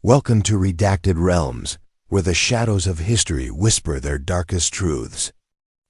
Welcome to Redacted Realms, where the shadows of history whisper their darkest truths.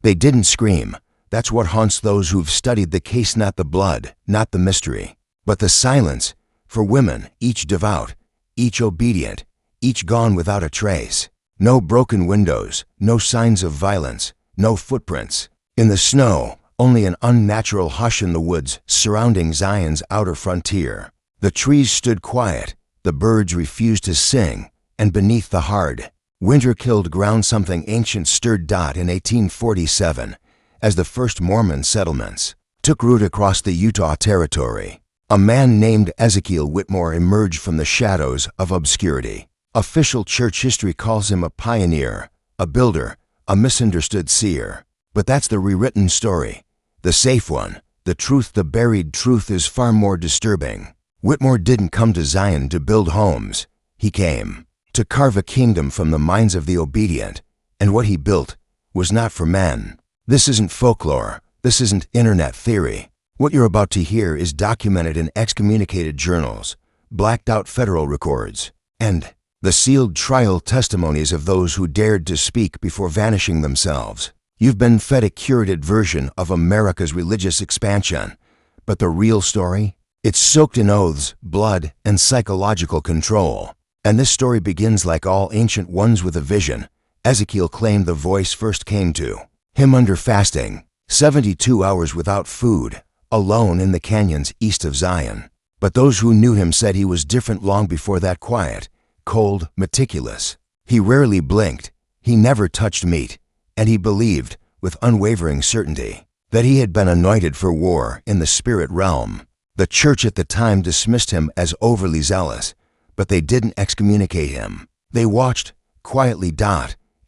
They didn't scream. That's what haunts those who've studied the case, not the blood, not the mystery, but the silence. For women, each devout, each obedient, each gone without a trace. No broken windows, no signs of violence, no footprints. In the snow, only an unnatural hush in the woods surrounding Zion's outer frontier. The trees stood quiet, the birds refused to sing, and beneath the hard, winter-killed ground something ancient stirred. In 1847, as the first Mormon settlements took root across the Utah Territory, a man named Ezekiel Whitmore emerged from the shadows of obscurity. Official church history calls him a pioneer, a builder, a misunderstood seer. But that's the rewritten story. The safe one, the truth, the buried truth, is far more disturbing. Whitmore didn't come to Zion to build homes. He came to carve a kingdom from the minds of the obedient, and what he built was not for men. This isn't folklore. This isn't internet theory. What you're about to hear is documented in excommunicated journals, blacked out federal records, and the sealed trial testimonies of those who dared to speak before vanishing themselves. You've been fed a curated version of America's religious expansion, but the real story? It's soaked in oaths, blood, and psychological control. And this story begins like all ancient ones with a vision. Ezekiel claimed the voice first came to him under fasting, 72 hours without food, alone in the canyons east of Zion. But those who knew him said he was different long before that. Quiet, cold, meticulous. He rarely blinked. He never touched meat. And he believed, with unwavering certainty, that he had been anointed for war in the spirit realm. The church at the time dismissed him as overly zealous, but they didn't excommunicate him. They watched, quietly.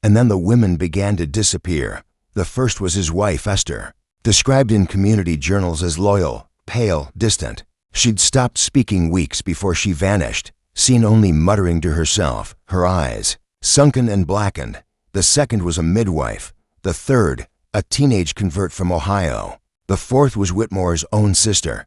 And then the women began to disappear. The first was his wife, Esther, described in community journals as loyal, pale, distant. She'd stopped speaking weeks before she vanished, seen only muttering to herself, her eyes sunken and blackened. The second was a midwife. The third, a teenage convert from Ohio. The fourth was Whitmore's own sister.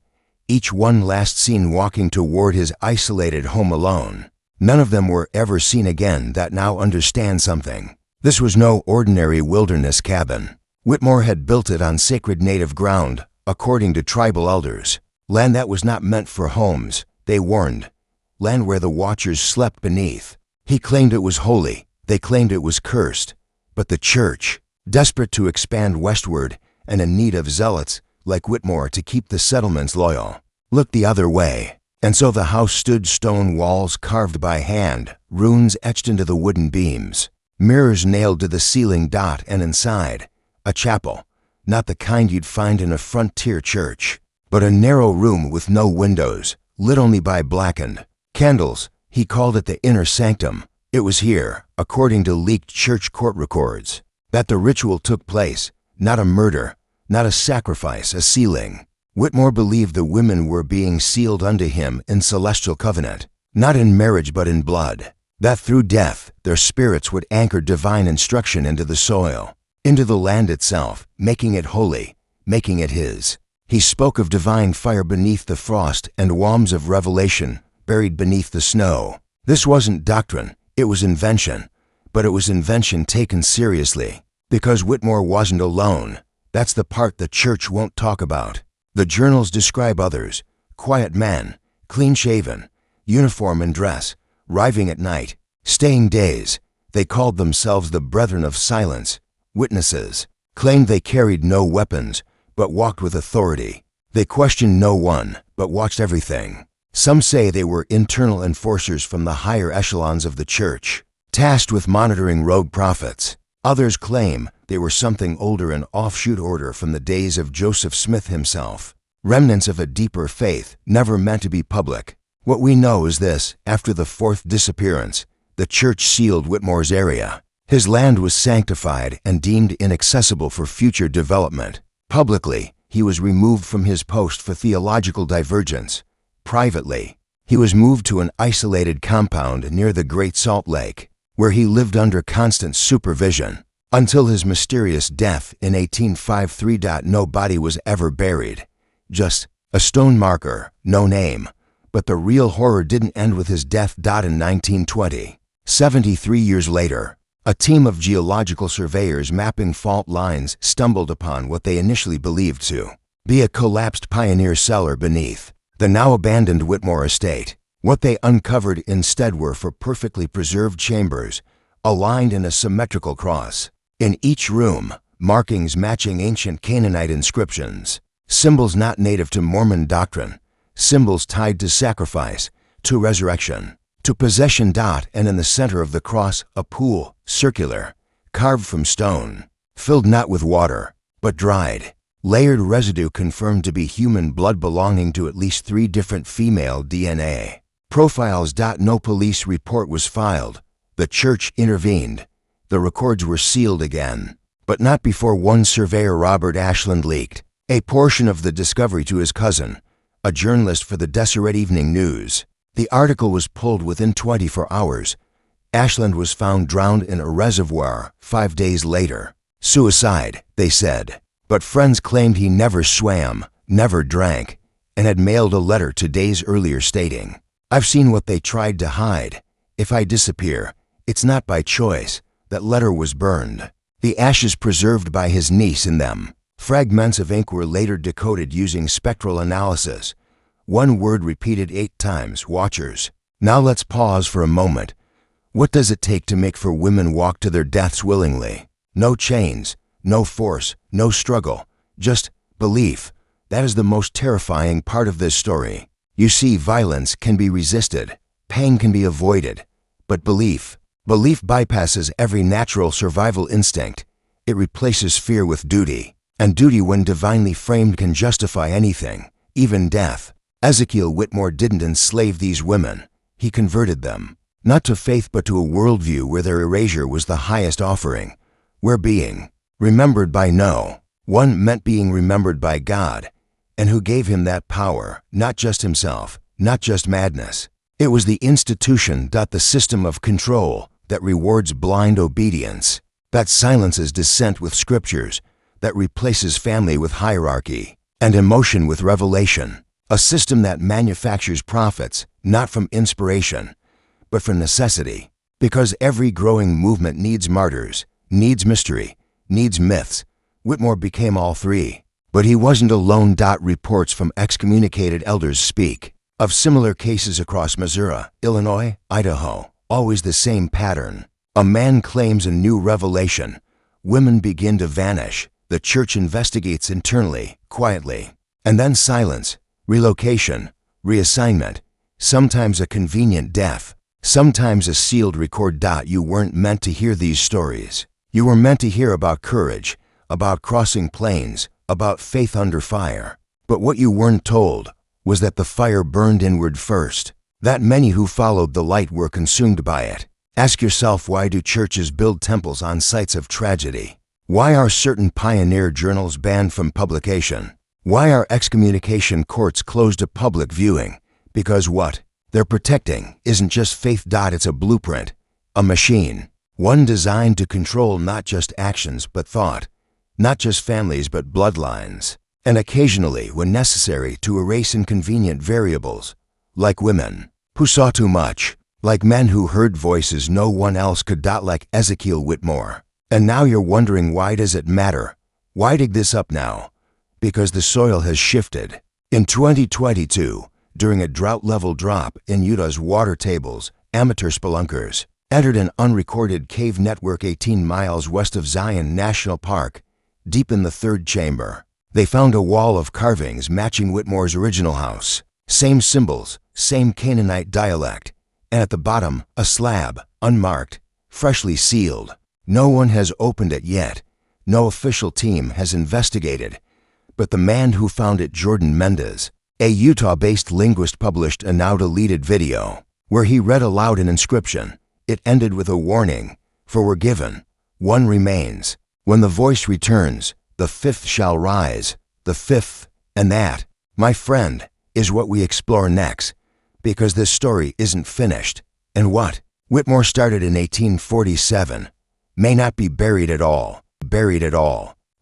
Each one last seen walking toward his isolated home alone. None of them were ever seen again. That now understand something. This was no ordinary wilderness cabin. Whitmore had built it on sacred native ground, according to tribal elders. Land that was not meant for homes, they warned. Land where the watchers slept beneath. He claimed it was holy. They claimed it was cursed. But the church, desperate to expand westward and in need of zealots like Whitmore to keep the settlements loyal, looked the other way. And so the house stood, stone walls carved by hand, runes etched into the wooden beams, mirrors nailed to the ceiling. And inside, a chapel, not the kind you'd find in a frontier church, but a narrow room with no windows, lit only by blackened candles. He called it the inner sanctum. It was here, according to leaked church court records, that the ritual took place. Not a murder, not a sacrifice, a sealing. Whitmore believed the women were being sealed unto him in celestial covenant, not in marriage but in blood, that through death their spirits would anchor divine instruction into the soil, into the land itself, making it holy, making it his. He spoke of divine fire beneath the frost and walms of revelation buried beneath the snow. This wasn't doctrine, it was invention, but it was invention taken seriously, because Whitmore wasn't alone. That's the part the church won't talk about. The journals describe others, quiet men, clean-shaven, uniform and dress, arriving at night, staying days. They called themselves the Brethren of Silence. Witnesses claimed they carried no weapons, but walked with authority. They questioned no one, but watched everything. Some say they were internal enforcers from the higher echelons of the church, tasked with monitoring rogue prophets. Others claim they were something older, an offshoot order from the days of Joseph Smith himself, remnants of a deeper faith never meant to be public. What we know is this: after the fourth disappearance, the church sealed Whitmore's area. His land was sanctified and deemed inaccessible for future development. Publicly, he was removed from his post for theological divergence. Privately, he was moved to an isolated compound near the Great Salt Lake, where he lived under constant supervision, until his mysterious death in 1853. No body was ever buried, just a stone marker, no name, But the real horror didn't end with his death. In 1920, 73 years later, a team of geological surveyors mapping fault lines stumbled upon what they initially believed to be a collapsed pioneer cellar beneath the now abandoned Whitmore estate. What they uncovered instead were four perfectly preserved chambers, aligned in a symmetrical cross. In each room, markings matching ancient Canaanite inscriptions, symbols not native to Mormon doctrine, symbols tied to sacrifice, to resurrection, to possession. And in the center of the cross, a pool, circular, carved from stone, filled not with water, but dried, layered residue confirmed to be human blood belonging to at least 3 different female DNA profiles. No police report was filed. The church intervened. The records were sealed again, but not before one surveyor, Robert Ashland, leaked a portion of the discovery to his cousin, a journalist for the Desolate Evening News. The article was pulled within 24 hours. Ashland was found drowned in a reservoir 5 days later. Suicide, they said, but friends claimed he never swam, never drank, and had mailed a letter 2 days earlier stating, "I've seen what they tried to hide. If I disappear, it's not by choice." That letter was burned. The ashes preserved by his niece in them. Fragments of ink were later decoded using spectral analysis. One word repeated 8 times, watchers. Now let's pause for a moment. What does it take to make 4 women walk to their deaths willingly? No chains, no force, no struggle, just belief. That is the most terrifying part of this story. You see, violence can be resisted, pain can be avoided, but belief bypasses every natural survival instinct. It replaces fear with duty, and duty, when divinely framed, can justify anything, even death. Ezekiel Whitmore didn't enslave these women. He converted them, not to faith but to a worldview where their erasure was the highest offering, where being remembered by no one meant being remembered by God, and who gave him that power, not just himself, not just madness. It was the institution, the system of control, that rewards blind obedience, that silences dissent with scriptures, that replaces family with hierarchy, and emotion with revelation. A system that manufactures prophets, not from inspiration, but from necessity. Because every growing movement needs martyrs, needs mystery, needs myths. Whitmore became all 3. But he wasn't alone. Reports from excommunicated elders speak of similar cases across Missouri, Illinois, Idaho. Always the same pattern. A man claims a new revelation. Women begin to vanish. The church investigates internally, quietly. And then silence, relocation, reassignment, sometimes a convenient death, sometimes a sealed record. You weren't meant to hear these stories. You were meant to hear about courage, about crossing plains, about faith under fire. But what you weren't told was that the fire burned inward first, that many who followed the light were consumed by it. Ask yourself, why do churches build temples on sites of tragedy? Why are certain pioneer journals banned from publication? Why are excommunication courts closed to public viewing? Because what they're protecting isn't just faith. It's a blueprint, a machine, one designed to control not just actions but thought, not just families but bloodlines, and occasionally, when necessary, to erase inconvenient variables, like women who saw too much, like men who heard voices no one else could. Like Ezekiel Whitmore. And now you're wondering, why does it matter? Why dig this up now? Because the soil has shifted. In 2022, during a drought-level drop in Utah's water tables, amateur spelunkers entered an unrecorded cave network 18 miles west of Zion National Park. Deep in the 3rd chamber, they found a wall of carvings matching Whitmore's original house. Same symbols, same Canaanite dialect, and at the bottom, a slab, unmarked, freshly sealed. No one has opened it yet. No official team has investigated. But the man who found it, Jordan Mendez, a Utah-based linguist, published a now-deleted video where he read aloud an inscription. It ended with a warning, "For we're given, one remains. When the voice returns, the 5th shall rise." The 5th, and that, my friend, is what we explore next, because this story isn't finished. And what Whitmore started in 1847 may not be buried at all.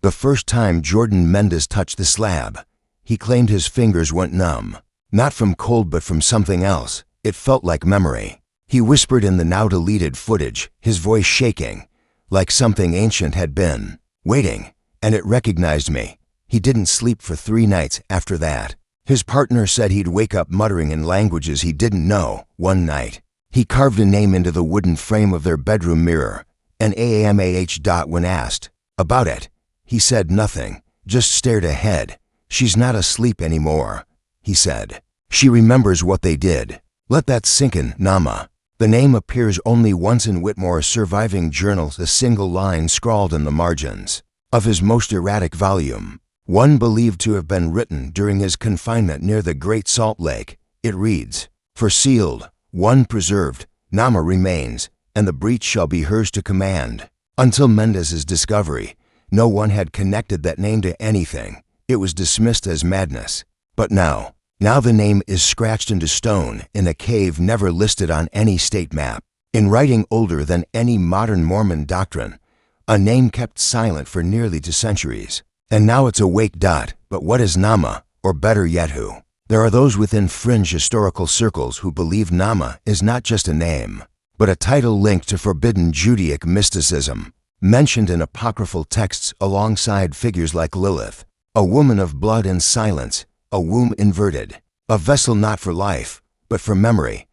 The first time Jordan Mendez touched the slab, he claimed his fingers went numb. Not from cold but from something else. It felt like memory. He whispered in the now deleted footage, his voice shaking, like something ancient had been waiting, and it recognized me. He didn't sleep for 3 nights after that. His partner said he'd wake up muttering in languages he didn't know. One night, he carved a name into the wooden frame of their bedroom mirror, an AAMAH. When asked about it, he said nothing, just stared ahead. She's not asleep anymore, he said. She remembers what they did. Let that sink in, Nama. The name appears only once in Whitmore's surviving journals, a single line scrawled in the margins of his most erratic volume, one believed to have been written during his confinement near the Great Salt Lake. It reads, "For sealed, one preserved, Nama remains, and the breach shall be hers to command." Until Mendez's discovery, no one had connected that name to anything. It was dismissed as madness. But now the name is scratched into stone in a cave never listed on any state map. In writing older than any modern Mormon doctrine, a name kept silent for nearly 2 centuries. And now it's awake. But what is Nama, or better yet, who? There are those within fringe historical circles who believe Nama is not just a name, but a title linked to forbidden Judaic mysticism, mentioned in apocryphal texts alongside figures like Lilith, a woman of blood and silence, a womb inverted, a vessel not for life, but for memory.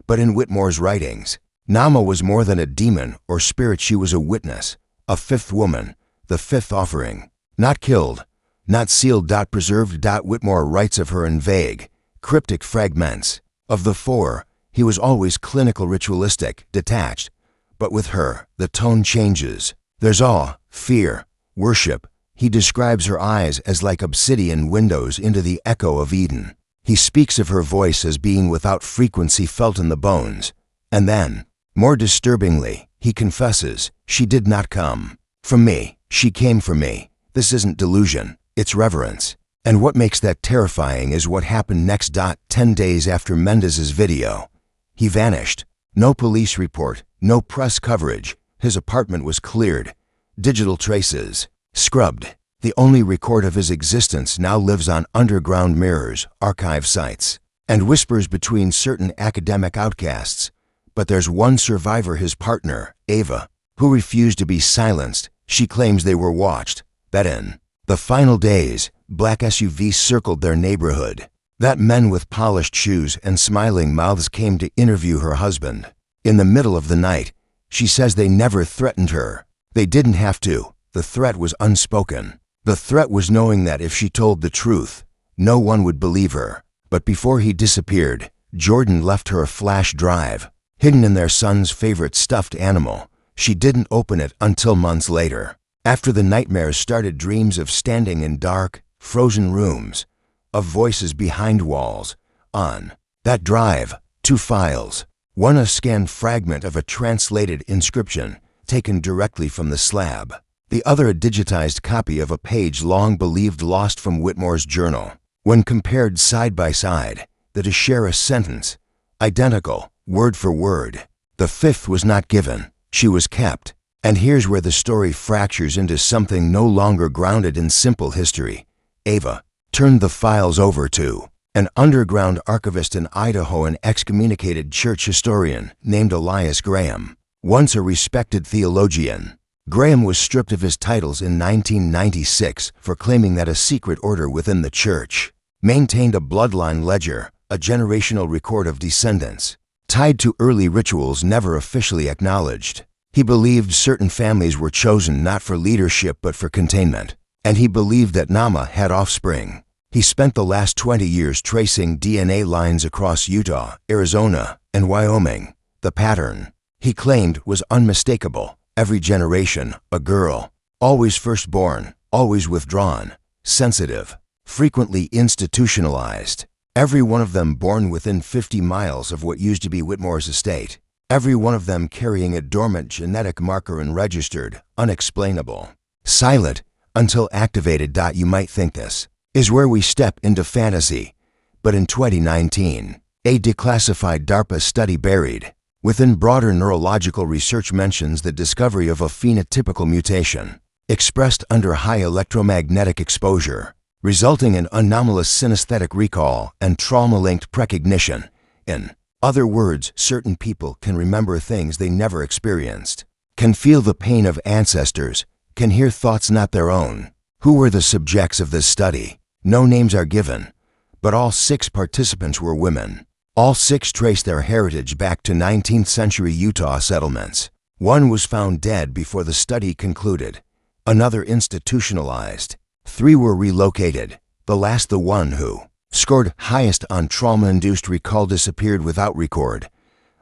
But in Whitmore's writings, Nama was more than a demon or spirit. She was a witness, a fifth woman, the fifth offering. Not killed, not sealed. Preserved. Whitmore writes of her in vague, cryptic fragments. Of the 4, he was always clinical, ritualistic, detached. But with her, the tone changes. There's awe, fear, worship. He describes her eyes as like obsidian windows into the echo of Eden. He speaks of her voice as being without frequency, felt in the bones. And then, more disturbingly, he confesses, "She did not come from me, she came for me." This isn't delusion, it's reverence. And what makes that terrifying is what happened next. 10 days after Mendez's video, he vanished. No police report, no press coverage. His apartment was cleared. Digital traces scrubbed. The only record of his existence now lives on underground mirrors, archive sites, and whispers between certain academic outcasts. But there's one survivor, his partner, Ava, who refused to be silenced. She claims they were watched, that in the final days, black SUVs circled their neighborhood, that men with polished shoes and smiling mouths came to interview her husband. In the middle of the night, she says they never threatened her. They didn't have to. The threat was unspoken. The threat was knowing that if she told the truth, no one would believe her. But before he disappeared, Jordan left her a flash drive, hidden in their son's favorite stuffed animal. She didn't open it until months later. After the nightmares started, dreams of standing in dark, frozen rooms, of voices behind walls. On that drive, 2 files. One a scanned fragment of a translated inscription taken directly from the slab. The other a digitized copy of a page long believed lost from Whitmore's journal. When compared side by side, they share a sentence, identical, word for word. The 5th was not given, she was kept. And here's where the story fractures into something no longer grounded in simple history. Ava turned the files over to an underground archivist in Idaho, an excommunicated church historian named Elias Graham, once a respected theologian. Graham was stripped of his titles in 1996 for claiming that a secret order within the church maintained a bloodline ledger, a generational record of descendants, tied to early rituals never officially acknowledged. He believed certain families were chosen not for leadership but for containment, and he believed that Nama had offspring. He spent the last 20 years tracing DNA lines across Utah, Arizona, and Wyoming. The pattern, he claimed, was unmistakable. Every generation, a girl, always firstborn, always withdrawn, sensitive, frequently institutionalized. Every one of them born within 50 miles of what used to be Whitmore's estate. Every one of them carrying a dormant genetic marker and registered, unexplainable, silent until activated. You might think this is where we step into fantasy, but in 2019, a declassified DARPA study buried within broader neurological research mentions the discovery of a phenotypical mutation expressed under high electromagnetic exposure resulting in anomalous synesthetic recall and trauma-linked precognition. In other words, certain people can remember things they never experienced, can feel the pain of ancestors, can hear thoughts not their own. Who were the subjects of this study? No names are given, but all 6 participants were women. All 6 traced their heritage back to 19th century Utah settlements. One was found dead before the study concluded. Another institutionalized. 3 were relocated. The last, the one who scored highest on trauma-induced recall, disappeared without record.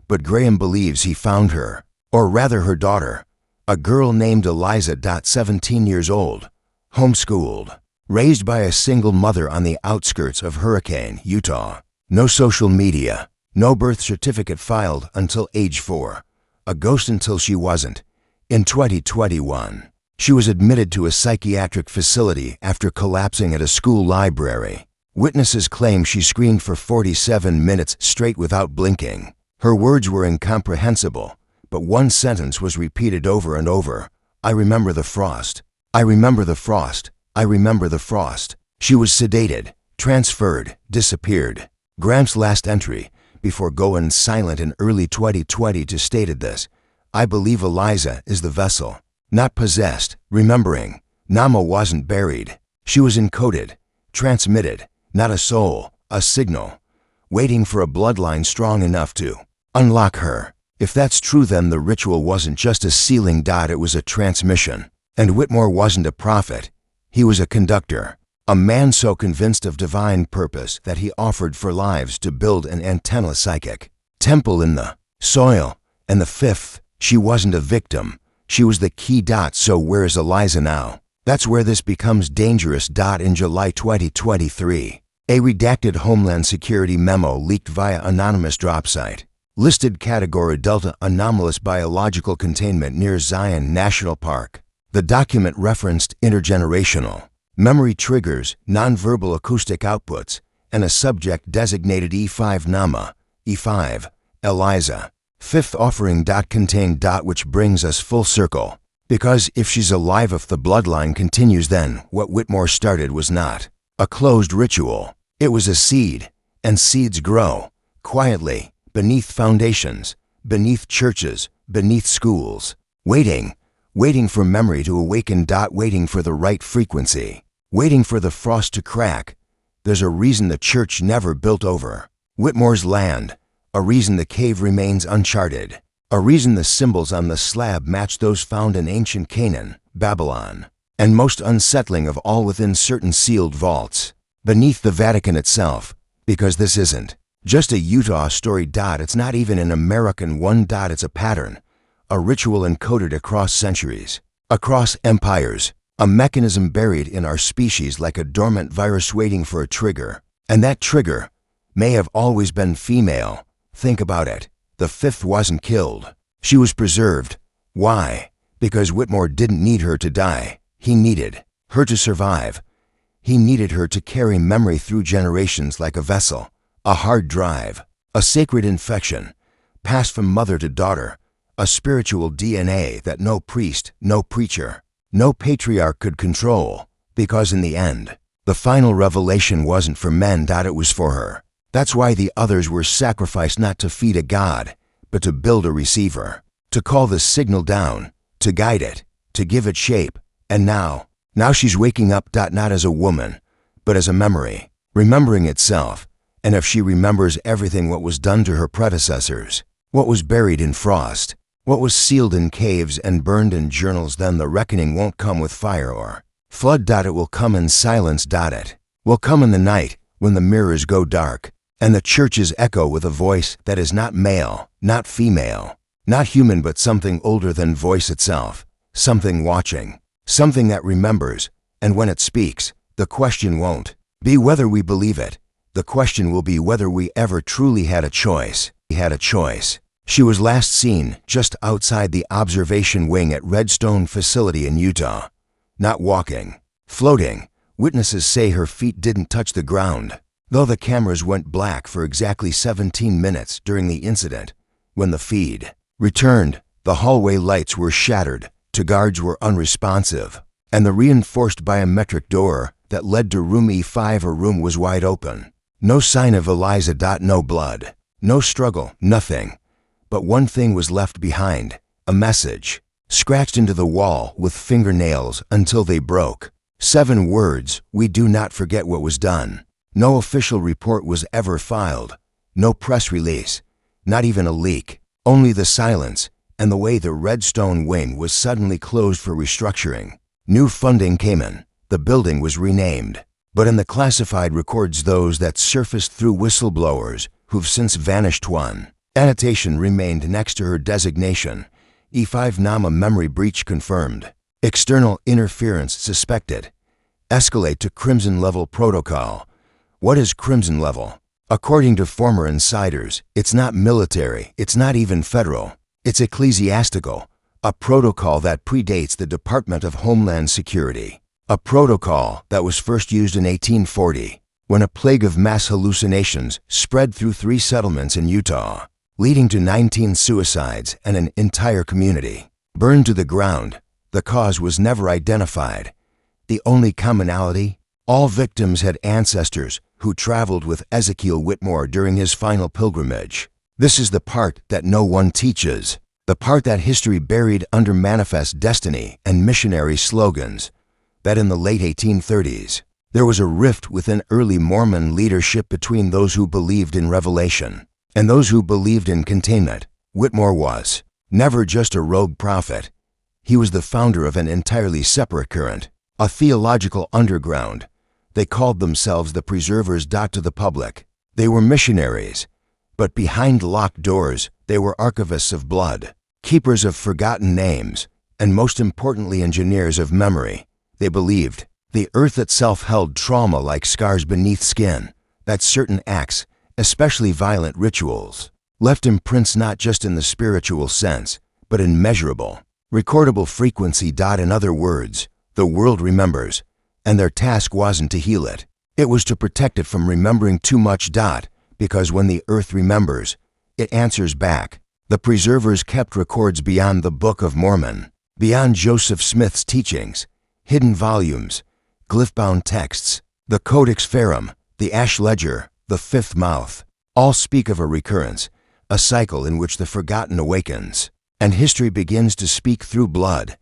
But Graham believes he found her, or rather her daughter, a girl named Eliza. 17 years old, homeschooled, raised by a single mother on the outskirts of Hurricane, Utah. No social media, no birth certificate filed until age 4. A ghost until she wasn't. In 2021, she was admitted to a psychiatric facility after collapsing at a school library. Witnesses claim she screamed for 47 minutes straight without blinking. Her words were incomprehensible, but one sentence was repeated over and over. I remember the frost. I remember the frost. I remember the frost. She was sedated, transferred, disappeared. Graham's last entry, before going silent in early 2022, stated this: I believe Eliza is the vessel, not possessed, remembering. Nama wasn't buried. She was encoded, transmitted, not a soul, a signal, waiting for a bloodline strong enough to unlock her. If that's true, then the ritual wasn't just a sealing. It was a transmission. And Whitmore wasn't a prophet. He was a conductor. A man so convinced of divine purpose that he offered for lives to build an antenna psychic temple in the soil. And the 5th, she wasn't a victim. She was the key. So where's Eliza now? That's where this becomes dangerous. In July 2023, a redacted Homeland Security memo leaked via anonymous drop site. Listed category Delta anomalous biological containment near Zion National Park. The document referenced intergenerational memory triggers, nonverbal acoustic outputs, and a subject designated E5 Nama, E5, Eliza. 5th offering. Contained. Which brings us full circle. Because if she's alive, if the bloodline continues, then what Whitmore started was not a closed ritual. It was a seed, and seeds grow quietly beneath foundations, beneath churches, beneath schools, waiting for memory to awaken. Waiting for the right frequency. Waiting for the frost to crack. There's a reason the church never built over Whitmore's land, a reason the cave remains uncharted, a reason the symbols on the slab match those found in ancient Canaan, Babylon, and most unsettling of all, within certain sealed vaults, beneath the Vatican itself. Because this isn't just a Utah story. It's not even an American one. It's a pattern, a ritual encoded across centuries, across empires. A mechanism buried in our species like a dormant virus waiting for a trigger. And that trigger may have always been female. Think about it. The 5th wasn't killed. She was preserved. Why? Because Whitmore didn't need her to die. He needed her to survive. He needed her to carry memory through generations like a vessel, a hard drive, a sacred infection, passed from mother to daughter, a spiritual DNA that no priest, no preacher, no patriarch could control, because in the end, the final revelation wasn't for men. It was for her. That's why the others were sacrificed, not to feed a god, but to build a receiver, to call the signal down, to guide it, to give it shape. And now she's waking up. Not as a woman, but as a memory, remembering itself. And if she remembers everything, what was done to her predecessors, what was buried in frost, what was sealed in caves and burned in journals, then the reckoning won't come with fire or flood. It will come in silence. It will come in the night when the mirrors go dark and the churches echo with a voice that is not male, not female, not human, but something older than voice itself, something watching, something that remembers. And when it speaks, the question won't be whether we believe it. The question will be whether we ever truly had a choice. We had a choice. She was last seen just outside the observation wing at Redstone facility in Utah. Not walking, floating. Witnesses say her feet didn't touch the ground, though the cameras went black for exactly 17 minutes during the incident. When the feed returned, the hallway lights were shattered, two guards were unresponsive, and the reinforced biometric door that led to room E5. Her room was wide open. No sign of Eliza. No blood. No struggle. Nothing. But one thing was left behind. A message. Scratched into the wall with fingernails until they broke. 7 words: "We do not forget what was done." No official report was ever filed. No press release. Not even a leak. Only the silence and the way the Redstone wing was suddenly closed for restructuring. New funding came in. The building was renamed. But in the classified records, those that surfaced through whistleblowers who've since vanished, one annotation remained next to her designation. E5 Nama memory breach confirmed. External interference suspected. Escalate to Crimson level protocol. What is Crimson level? According to former insiders, it's not military, it's not even federal. It's ecclesiastical, a protocol that predates the Department of Homeland Security. A protocol that was first used in 1840, when a plague of mass hallucinations spread through 3 settlements in Utah, leading to 19 suicides and an entire community burned to the ground. The cause was never identified. The only commonality? All victims had ancestors who traveled with Ezekiel Whitmore during his final pilgrimage. This is the part that no one teaches, the part that history buried under manifest destiny and missionary slogans, that in the late 1830s, there was a rift within early Mormon leadership between those who believed in revelation and those who believed in containment. Whitmore was never just a rogue prophet. He was the founder of an entirely separate current, a theological underground. They called themselves the Preservers. To the public, they were missionaries. But behind locked doors, they were archivists of blood, keepers of forgotten names, and most importantly, engineers of memory. They believed the earth itself held trauma like scars beneath skin, that certain acts, especially violent rituals, left imprints not just in the spiritual sense, but in measurable, recordable frequency. In other words, the world remembers, and their task wasn't to heal it. It was to protect it from remembering too much. Because when the earth remembers, it answers back. The preservers kept records beyond the Book of Mormon, beyond Joseph Smith's teachings, hidden volumes, glyph-bound texts, the Codex Ferrum, the Ash Ledger, the Fifth Mouth. All speak of a recurrence, a cycle in which the forgotten awakens, and history begins to speak through blood.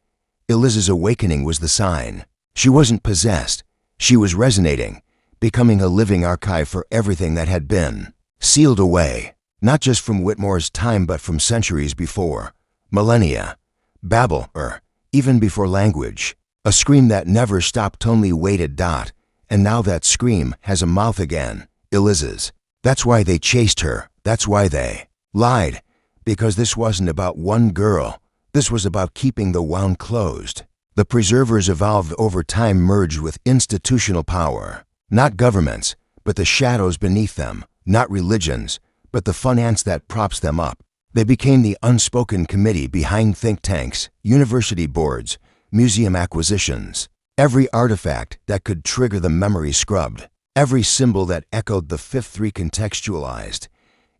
Eliza's awakening was the sign. She wasn't possessed. She was resonating, becoming a living archive for everything that had been sealed away, not just from Whitmore's time but from centuries before, millennia, Babel, or even before language. A scream that never stopped, only waited. And now that scream has a mouth again, Eliza's. That's why they chased her. That's why they lied. Because this wasn't about one girl. This was about keeping the wound closed. The preservers evolved over time, merged with institutional power. Not governments, but the shadows beneath them. Not religions, but the finance that props them up. They became the unspoken committee behind think tanks, university boards, museum acquisitions. Every artifact that could trigger the memory scrubbed. Every symbol that echoed the fifth recontextualized.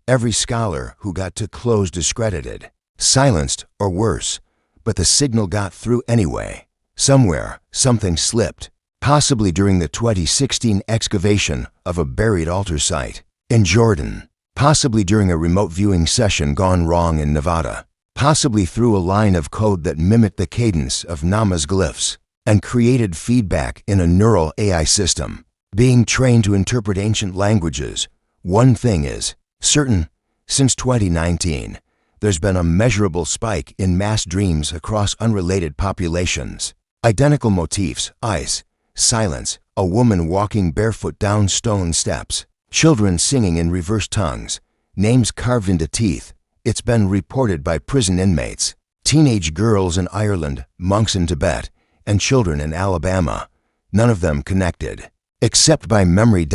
Every scholar who got too close discredited. Silenced, or worse. But the signal got through anyway. Somewhere, something slipped. Possibly during the 2016 excavation of a buried altar site in Jordan. Possibly during a remote viewing session gone wrong in Nevada. Possibly through a line of code that mimicked the cadence of Nama's glyphs and created feedback in a neural AI system. Being trained to interpret ancient languages. One thing is certain. Since 2019, there's been a measurable spike in mass dreams across unrelated populations. Identical motifs, ice, silence, a woman walking barefoot down stone steps, children singing in reverse tongues, names carved into teeth. It's been reported by prison inmates, teenage girls in Ireland, monks in Tibet, and children in Alabama, none of them connected, except by memory.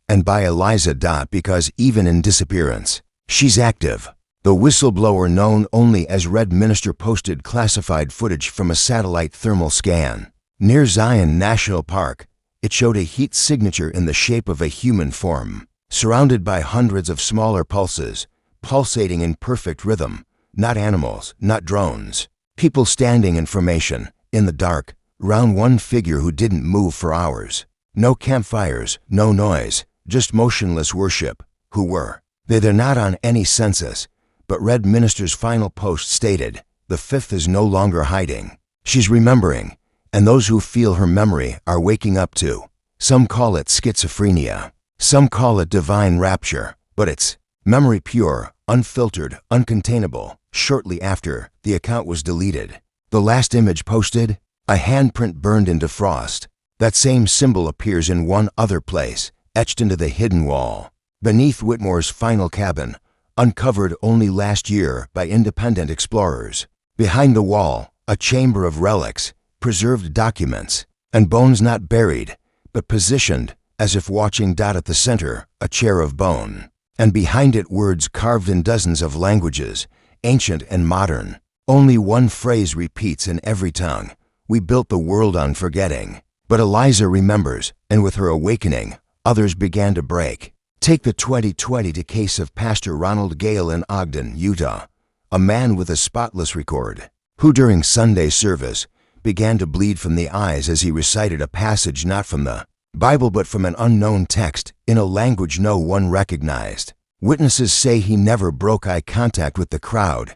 And by Eliza. Because even in disappearance, she's active. The whistleblower known only as Red Minister posted classified footage from a satellite thermal scan near Zion National Park. It showed a heat signature in the shape of a human form, surrounded by hundreds of smaller pulses, pulsating in perfect rhythm. Not animals, not drones. People standing in formation, in the dark, round one figure who didn't move for hours. No campfires, no noise, just motionless worship. Who were they? They're not on any census, but Red Minister's final post stated, "The fifth is no longer hiding. She's remembering, and those who feel her memory are waking up too." Some call it schizophrenia. Some call it divine rapture, but it's memory pure, unfiltered, uncontainable. Shortly after, the account was deleted. The last image posted, a handprint burned into frost. That same symbol appears in one other place, etched into the hidden wall. Beneath Whitmore's final cabin, uncovered only last year by independent explorers. Behind the wall, a chamber of relics, preserved documents, and bones not buried, but positioned as if watching. At the center, a chair of bone. And behind it, words carved in dozens of languages, ancient and modern. Only one phrase repeats in every tongue. We built the world on forgetting. But Eliza remembers, and with her awakening, others began to break. Take the 2020 case of Pastor Ronald Gale in Ogden, Utah, a man with a spotless record, who during Sunday service began to bleed from the eyes as he recited a passage not from the Bible but from an unknown text in a language no one recognized. Witnesses say he never broke eye contact with the crowd.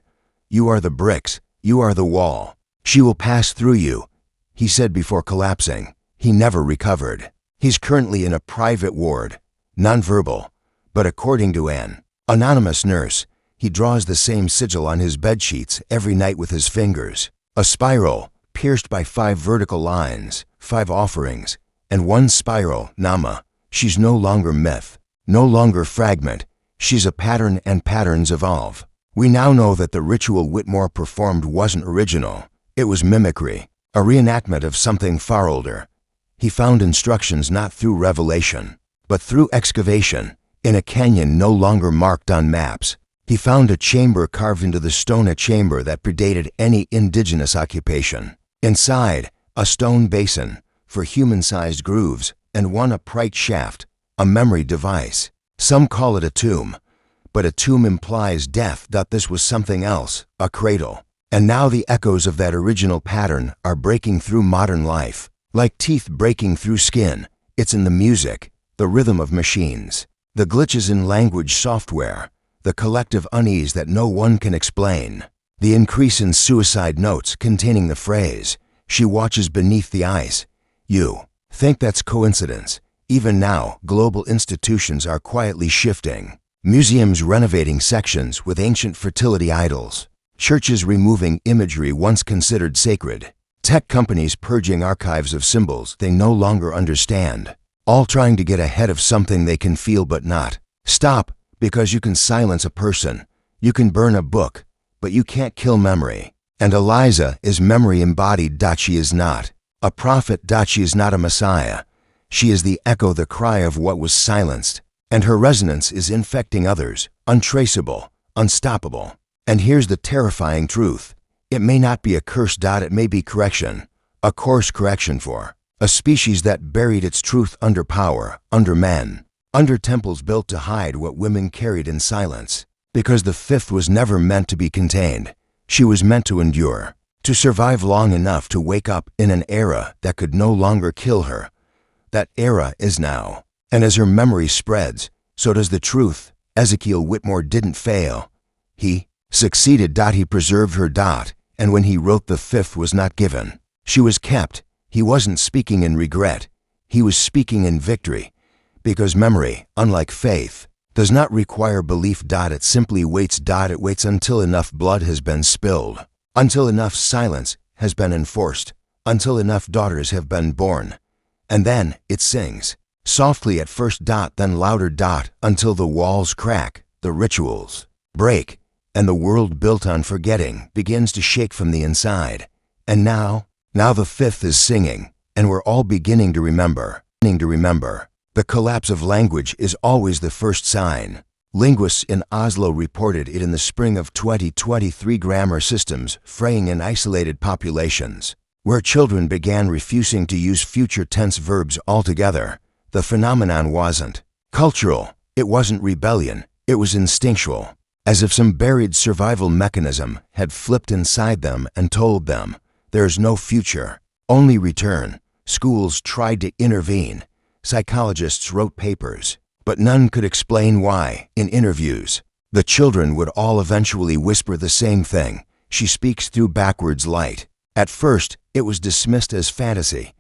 "You are the bricks, you are the wall. She will pass through you," he said before collapsing. He never recovered. He's currently in a private ward, nonverbal, but according to an anonymous nurse, he draws the same sigil on his bedsheets every night with his fingers. A spiral pierced by 5 vertical lines, 5 offerings, and 1 spiral, Nama. She's no longer myth, no longer fragment. She's a pattern, and patterns evolve. We now know that the ritual Whitmore performed wasn't original. It was mimicry, a reenactment of something far older. He found instructions not through revelation, but through excavation, in a canyon no longer marked on maps. He found a chamber carved into the stone, a chamber that predated any indigenous occupation. Inside, a stone basin for human-sized grooves, and 1 upright shaft, a memory device. Some call it a tomb, but a tomb implies death. This was something else, a cradle. And now the echoes of that original pattern are breaking through modern life. Like teeth breaking through skin, it's in the music, the rhythm of machines, the glitches in language software, the collective unease that no one can explain, the increase in suicide notes containing the phrase, "She watches beneath the ice." You think that's coincidence? Even now, global institutions are quietly shifting. Museums renovating sections with ancient fertility idols. Churches removing imagery once considered sacred. Tech companies purging archives of symbols they no longer understand. All trying to get ahead of something they can feel but not. Stop, because you can silence a person. You can burn a book, but you can't kill memory. And Eliza is memory embodied. She is not a prophet. She is not a messiah. She is the echo, the cry of what was silenced. And her resonance is infecting others, untraceable, unstoppable. And here's the terrifying truth. It may not be a curse. It may be correction, a course correction for a species that buried its truth under power, under men, under temples built to hide what women carried in silence. Because the fifth was never meant to be contained. She was meant to endure, to survive long enough to wake up in an era that could no longer kill her. That era is now. And as her memory spreads, so does the truth. Ezekiel Whitmore didn't fail. He succeeded. He preserved her. And when he wrote, the fifth was not given. She was kept. He wasn't speaking in regret. He was speaking in victory. Because memory, unlike faith, does not require belief. It simply waits. It waits until enough blood has been spilled, until enough silence has been enforced, until enough daughters have been born. And then it sings, softly at first. Then louder. Until the walls crack, the rituals break, and the world built on forgetting begins to shake from the inside. And now the fifth is singing, and we're all beginning to remember. The collapse of language is always the first sign. Linguists in Oslo reported it in the spring of 2023. Grammar systems fraying in isolated populations, where children began refusing to use future tense verbs altogether. The phenomenon wasn't cultural, it wasn't rebellion, it was instinctual, as if some buried survival mechanism had flipped inside them and told them, there's no future, only return. Schools tried to intervene, psychologists wrote papers, but none could explain why. In interviews, the children would all eventually whisper the same thing: she speaks through backwards light. At first, it was dismissed as fantasy.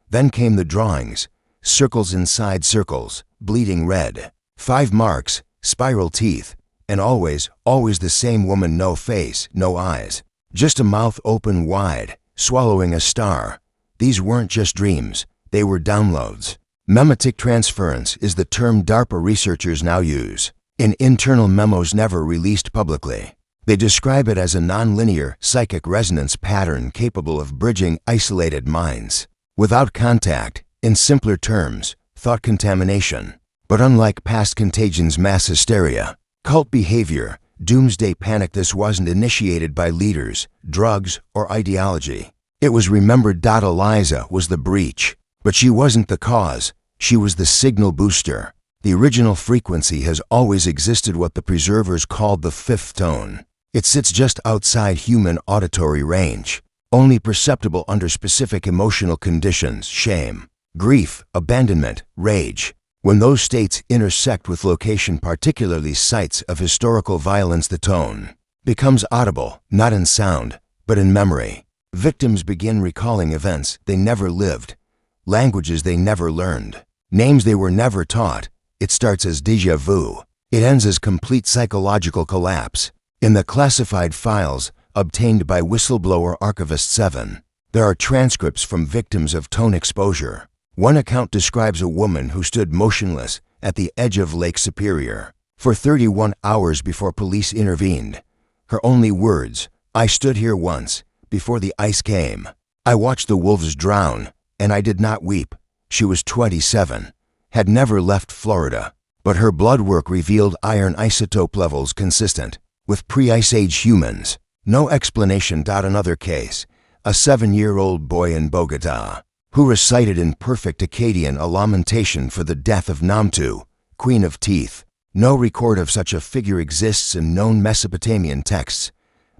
Then came the drawings: circles inside circles, bleeding red, 5 marks, spiral teeth, and always the same woman, no face, no eyes, just a mouth open wide, swallowing a star. These weren't just dreams, they were downloads. Memetic transference is the term DARPA researchers now use, in internal memos never released publicly. They describe it as a nonlinear psychic resonance pattern capable of bridging isolated minds. Without contact, in simpler terms, thought contamination. But unlike past contagions, mass hysteria, cult behavior, doomsday panic, this wasn't initiated by leaders, drugs, or ideology. It was remembered. Eliza was the breach, but she wasn't the cause. She was the signal booster. The original frequency has always existed, what the preservers called the fifth tone. It sits just outside human auditory range, only perceptible under specific emotional conditions: shame, grief, abandonment, rage. When those states intersect with location, particularly sites of historical violence, the tone becomes audible, not in sound, but in memory. Victims begin recalling events they never lived, languages they never learned, names they were never taught. It starts as déjà vu. It ends as complete psychological collapse. In the classified files obtained by whistleblower Archivist 7, there are transcripts from victims of tone exposure. One account describes a woman who stood motionless at the edge of Lake Superior for 31 hours before police intervened. Her only words: "I stood here once, before the ice came. I watched the wolves drown, and I did not weep." She was 27, had never left Florida, but her blood work revealed iron isotope levels consistent with pre-Ice Age humans. No explanation. Another case: a 7-year-old boy in Bogota who recited in perfect Akkadian a lamentation for the death of Namtu, Queen of Teeth. No record of such a figure exists in known Mesopotamian texts,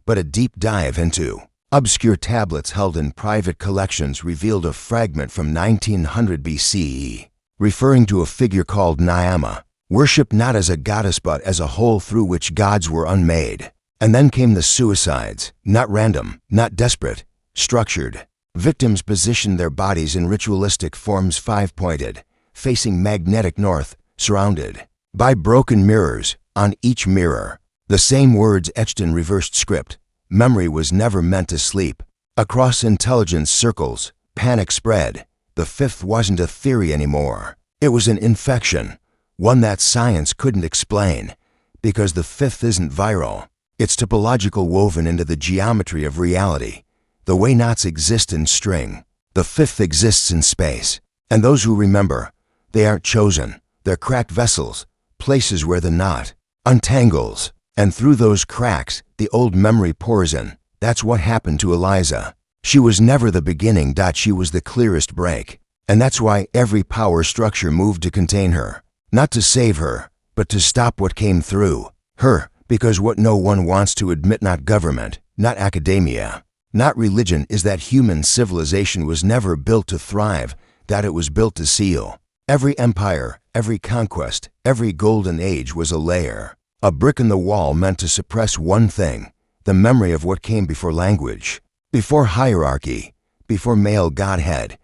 but a deep dive into obscure tablets held in private collections revealed a fragment from 1900 BCE, referring to a figure called Nyama, worshipped not as a goddess but as a hole through which gods were unmade. And then came the suicides, not random, not desperate, structured. Victims positioned their bodies in ritualistic forms, 5-pointed, facing magnetic north, surrounded by broken mirrors. On each mirror, the same words etched in reversed script: memory was never meant to sleep. Across intelligence circles, panic spread. The fifth wasn't a theory anymore. It was an infection, one that science couldn't explain, because the fifth isn't viral. It's topological, woven into the geometry of reality. The way knots exist in string, the fifth exists in space. And those who remember, they aren't chosen. They're cracked vessels, places where the knot untangles. And through those cracks, the old memory pours in. That's what happened to Eliza. She was never the beginning. She was the clearest break. And that's why every power structure moved to contain her. Not to save her, but to stop what came through her. Because what no one wants to admit, not government, not academia, not religion, is that human civilization was never built to thrive, that it was built to seal. Every empire, every conquest, every golden age was a layer, a brick in the wall meant to suppress one thing: the memory of what came before language, before hierarchy, before male godhead,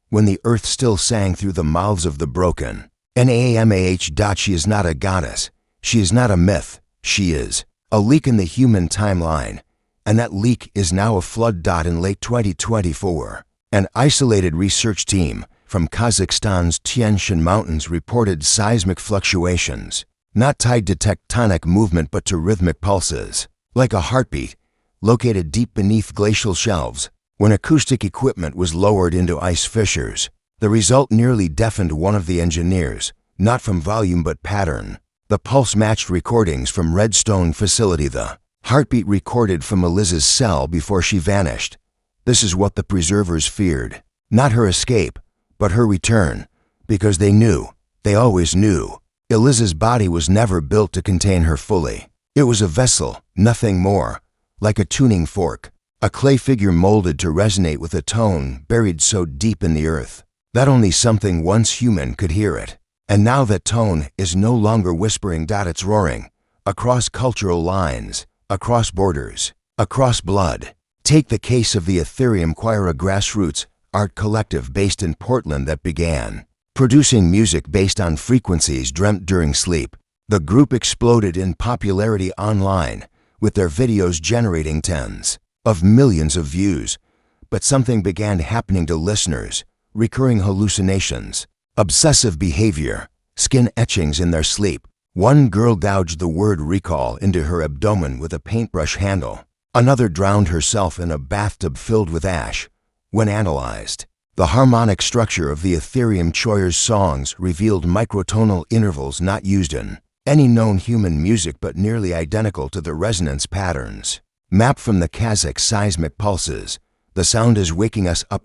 when the earth still sang through the mouths of the broken. Naamah. She is not a goddess. She is not a myth. She is a leak in the human timeline. And that leak is now a flood. In late 2024, an isolated research team from Kazakhstan's Tian Shan Mountains reported seismic fluctuations, not tied to tectonic movement but to rhythmic pulses, like a heartbeat, located deep beneath glacial shelves. When acoustic equipment was lowered into ice fissures, the result nearly deafened one of the engineers, not from volume but pattern. The pulse matched recordings from Redstone facility, the heartbeat recorded from Eliza's cell before she vanished. This is what the preservers feared. Not her escape, but her return. Because they knew, they always knew, Eliza's body was never built to contain her fully. It was a vessel, nothing more, like a tuning fork, a clay figure molded to resonate with a tone buried so deep in the earth. that only something once human could hear it. And now that tone is no longer whispering, it's roaring, across cultural lines, across borders, across blood. Take the case of the Ethereum Choir, a grassroots art collective based in Portland that began producing music based on frequencies dreamt during sleep. The group exploded in popularity online, with their videos generating tens of millions of views. But something began happening to listeners: recurring hallucinations, obsessive behavior, skin etchings in their sleep. One girl gouged the word recall into her abdomen with a paintbrush handle. Another drowned herself in a bathtub filled with ash. When analyzed, the harmonic structure of the Ethereum Choir's songs revealed microtonal intervals not used in any known human music, but nearly identical to the resonance patterns mapped from the Kazakh seismic pulses. The sound is waking us up.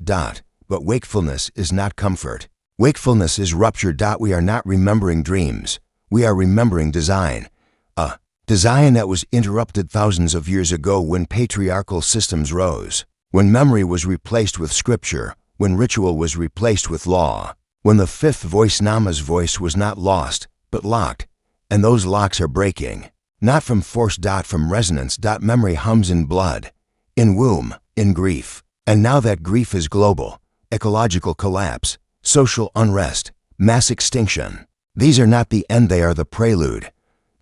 But wakefulness is not comfort. Wakefulness is rupture. We are not remembering dreams. We are remembering design. A design that was interrupted thousands of years ago when patriarchal systems rose, when memory was replaced with scripture, when ritual was replaced with law, when the fifth voice, Nama's voice, was not lost, but locked. And those locks are breaking, not from force. From resonance. Memory hums in blood, in womb, in grief. And now that grief is global: ecological collapse, social unrest, mass extinction. These are not the end, they are the prelude.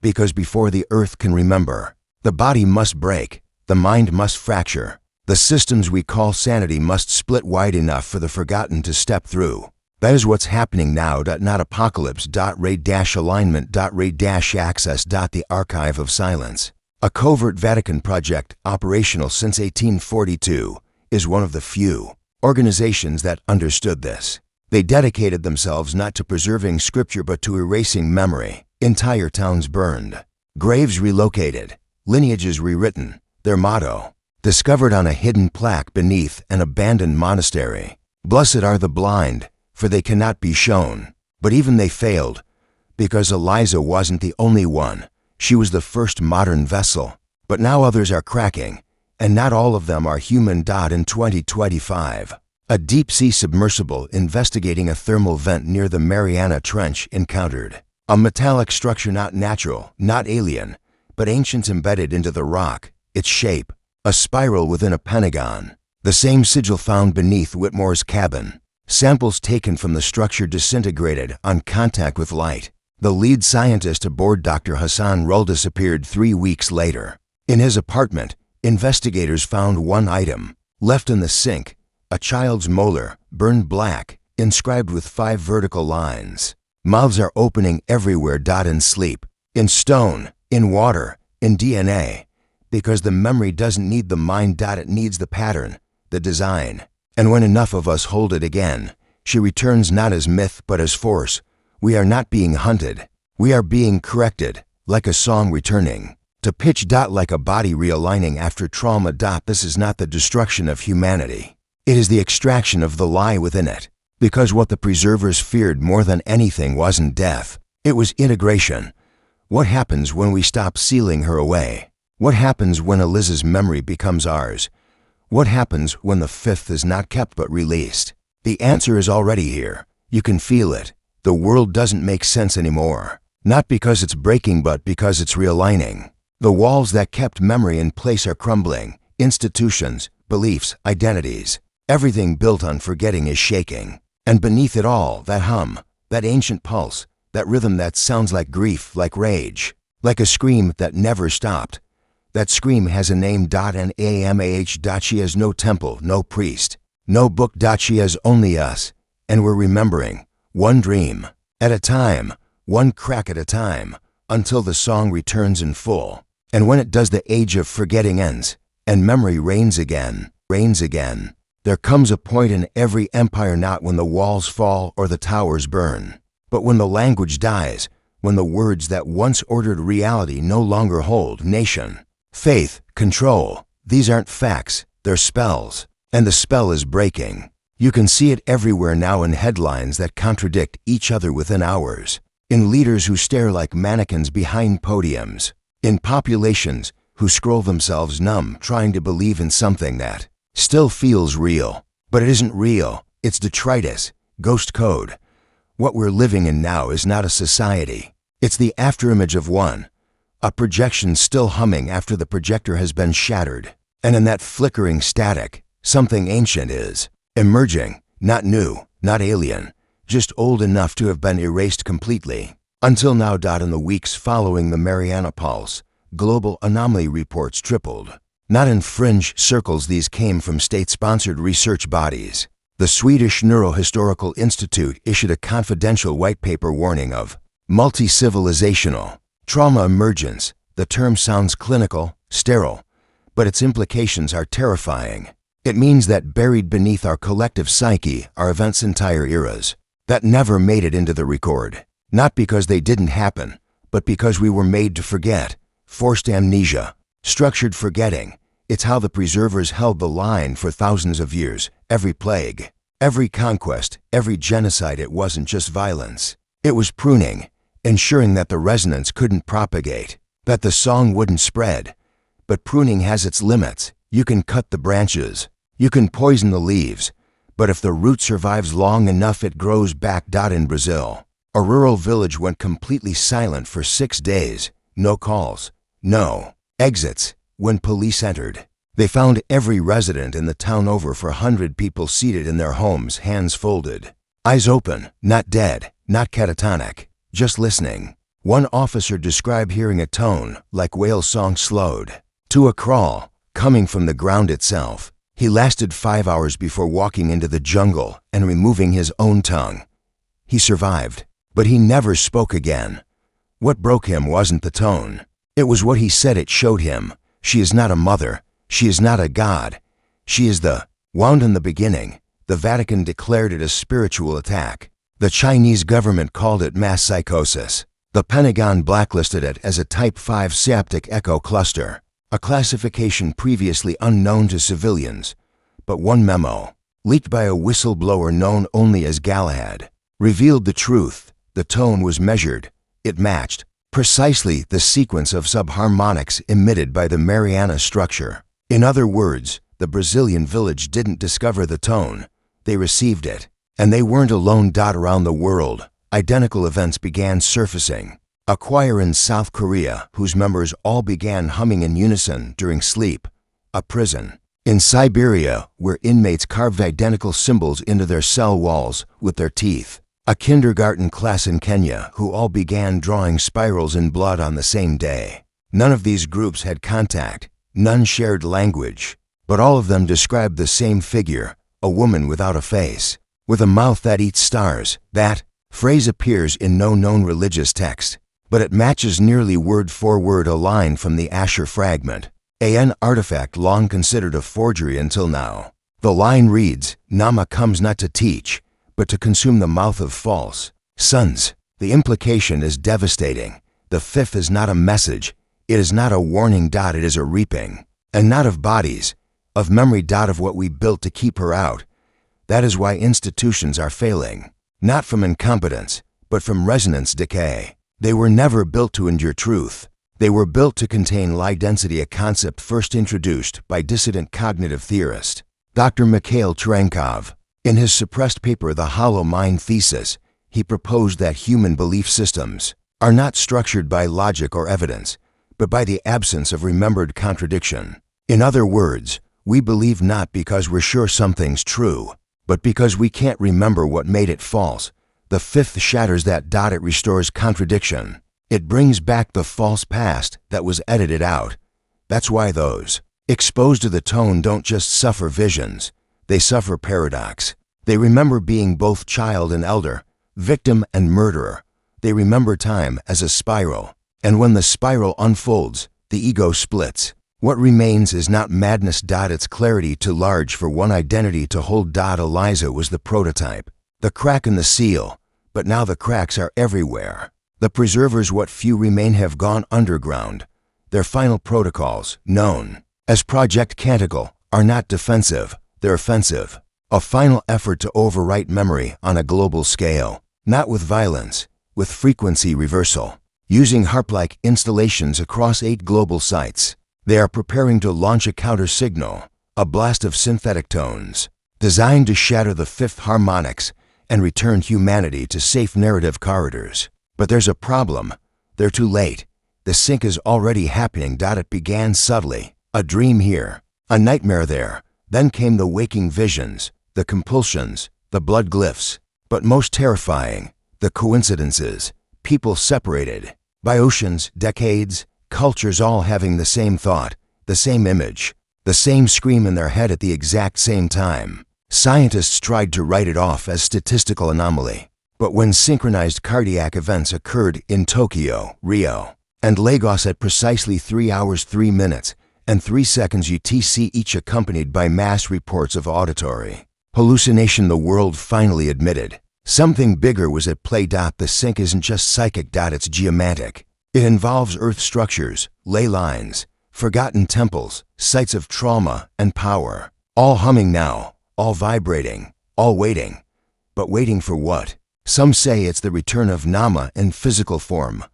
Because before the earth can remember, the body must break, the mind must fracture, the systems we call sanity must split wide enough for the forgotten to step through. That is what's happening now. Not apocalypse. Raid-alignment. Raid-access. The Archive of Silence, a covert Vatican project operational since 1842, is one of the few organizations that understood this. They dedicated themselves not to preserving scripture but to erasing memory. Entire towns burned, graves relocated, lineages rewritten. Their motto, discovered on a hidden plaque beneath an abandoned monastery: "Blessed are the blind, for they cannot be shown." But even they failed, because Eliza wasn't the only one. She was the first modern vessel. But now others are cracking, and not all of them are human. In 2025, a deep-sea submersible investigating a thermal vent near the Mariana Trench encountered a metallic structure, not natural, not alien, but ancient, embedded into the rock. Its shape, a spiral within a pentagon, the same sigil found beneath Whitmore's cabin. Samples taken from the structure disintegrated on contact with light. The lead scientist aboard, Dr. Hassan Rull, disappeared 3 weeks later. In his apartment, investigators found one item left in the sink: a child's molar, burned black, inscribed with 5 vertical lines. Mouths are opening everywhere. In sleep, in stone, in water, in DNA. Because the memory doesn't need the mind. It needs the pattern, the design. And when enough of us hold it again, she returns, not as myth but as force. We are not being hunted. We are being corrected, like a song returning to pitch. Like a body realigning after trauma. This is not the destruction of humanity. It is the extraction of the lie within it. Because what the preservers feared more than anything wasn't death. It was integration. What happens when we stop sealing her away? What happens when Eliza's memory becomes ours? What happens when the fifth is not kept but released? The answer is already here. You can feel it. The world doesn't make sense anymore. Not because it's breaking, but because it's realigning. The walls that kept memory in place are crumbling. Institutions, beliefs, identities. Everything built on forgetting is shaking. And beneath it all, that hum, that ancient pulse, that rhythm that sounds like grief, like rage, like a scream that never stopped. That scream has a name. Namah. She has no temple, no priest, no book. She has only us. And we're remembering, one dream at a time, one crack at a time, until the song returns in full. And when it does, the age of forgetting ends, and memory reigns again. There comes a point in every empire, not when the walls fall or the towers burn, but when the language dies, when the words that once ordered reality no longer hold. Nation, faith, control. These aren't facts, they're spells. And the spell is breaking. You can see it everywhere now, in headlines that contradict each other within hours, in leaders who stare like mannequins behind podiums, in populations who scroll themselves numb trying to believe in something that still feels real. But it isn't real. It's detritus. Ghost code. What we're living in now is not a society. It's the afterimage of one. A projection still humming after the projector has been shattered. And in that flickering static, something ancient is emerging, not new, not alien, just old enough to have been erased completely. Until now. In the weeks following the Mariana Pulse, global anomaly reports tripled. Not in fringe circles, these came from state-sponsored research bodies. The Swedish Neurohistorical Institute issued a confidential white paper warning of multi-civilizational trauma emergence. The term sounds clinical, sterile, but its implications are terrifying. It means that buried beneath our collective psyche are events, entire eras, that never made it into the record. Not because they didn't happen, but because we were made to forget. Forced amnesia, structured forgetting. It's how the preservers held the line for thousands of years. Every plague, every conquest, every genocide. It wasn't just violence. It was pruning, ensuring that the resonance couldn't propagate, that the song wouldn't spread. But pruning has its limits. You can cut the branches, you can poison the leaves, but if the root survives long enough, it grows back. In Brazil, a rural village went completely silent for 6 days. No calls, no exits. When police entered, they found every resident in the town, over 400 people seated in their homes, hands folded, eyes open, not dead, not catatonic, just listening. One officer described hearing a tone like whale song slowed to a crawl, coming from the ground itself. He lasted 5 hours before walking into the jungle and removing his own tongue. He survived, but he never spoke again. What broke him wasn't the tone. It was what he said. It showed him. She is not a mother. She is not a god. She is the wound. In the beginning, the Vatican declared it a spiritual attack. The Chinese government called it mass psychosis. The Pentagon blacklisted it as a Type 5 synaptic echo cluster, a classification previously unknown to civilians. But one memo, leaked by a whistleblower known only as Galahad, revealed the truth. The tone was measured. It matched precisely the sequence of subharmonics emitted by the Mariana structure. In other words, the Brazilian village didn't discover the tone. They received it. And they weren't alone. Around the world, identical events began surfacing. A choir in South Korea whose members all began humming in unison during sleep. A prison in Siberia where inmates carved identical symbols into their cell walls with their teeth. A kindergarten class in Kenya who all began drawing spirals in blood on the same day. None of these groups had contact, none shared language, but all of them described the same figure, a woman without a face, with a mouth that eats stars. That phrase appears in no known religious text, but it matches nearly word for word a line from the Asher fragment, an artifact long considered a forgery until now. The line reads, Nama comes not to teach, but to consume the mouth of false sons. The implication is devastating. The fifth is not a message. It is not a warning. It is a reaping. And not of bodies, of memory. Of what we built to keep her out. That is why institutions are failing. Not from incompetence, but from resonance decay. They were never built to endure truth. They were built to contain lie density, a concept first introduced by dissident cognitive theorist Dr. Mikhail Cherenkov. In his suppressed paper, The Hollow Mind Thesis, he proposed that human belief systems are not structured by logic or evidence, but by the absence of remembered contradiction. In other words, we believe not because we're sure something's true, but because we can't remember what made it false. The fifth shatters that. It restores contradiction. It brings back the false past that was edited out. That's why those exposed to the tone don't just suffer visions. They suffer paradox. They remember being both child and elder, victim and murderer. They remember time as a spiral. And when the spiral unfolds, the ego splits. What remains is not madness. It's clarity too large for one identity to hold. Eliza was the prototype, the crack in the seal, but now the cracks are everywhere. The preservers, what few remain, have gone underground. Their final protocols, known as Project Canticle, are not defensive. They're offensive, a final effort to overwrite memory on a global scale, not with violence, with frequency reversal. Using harp-like installations across 8 global sites, they are preparing to launch a counter-signal, a blast of synthetic tones, designed to shatter the fifth harmonics and return humanity to safe narrative corridors. But there's a problem. They're too late. The sync is already happening. It began subtly. A dream here, a nightmare there. Then came the waking visions, the compulsions, the blood glyphs. But most terrifying, the coincidences. People separated by oceans, decades, cultures all having the same thought, the same image, the same scream in their head at the exact same time. Scientists tried to write it off as statistical anomaly. But when synchronized cardiac events occurred in Tokyo, Rio, and Lagos at precisely 3 hours 3 minutes and 3 seconds UTC, each accompanied by mass reports of auditory hallucination, the world finally admitted something bigger was at play. The sync isn't just psychic. It's geomantic. It involves earth structures, ley lines, forgotten temples, sites of trauma and power, all humming now, all vibrating, all waiting. But waiting for what? Some say it's the return of Nama in physical form,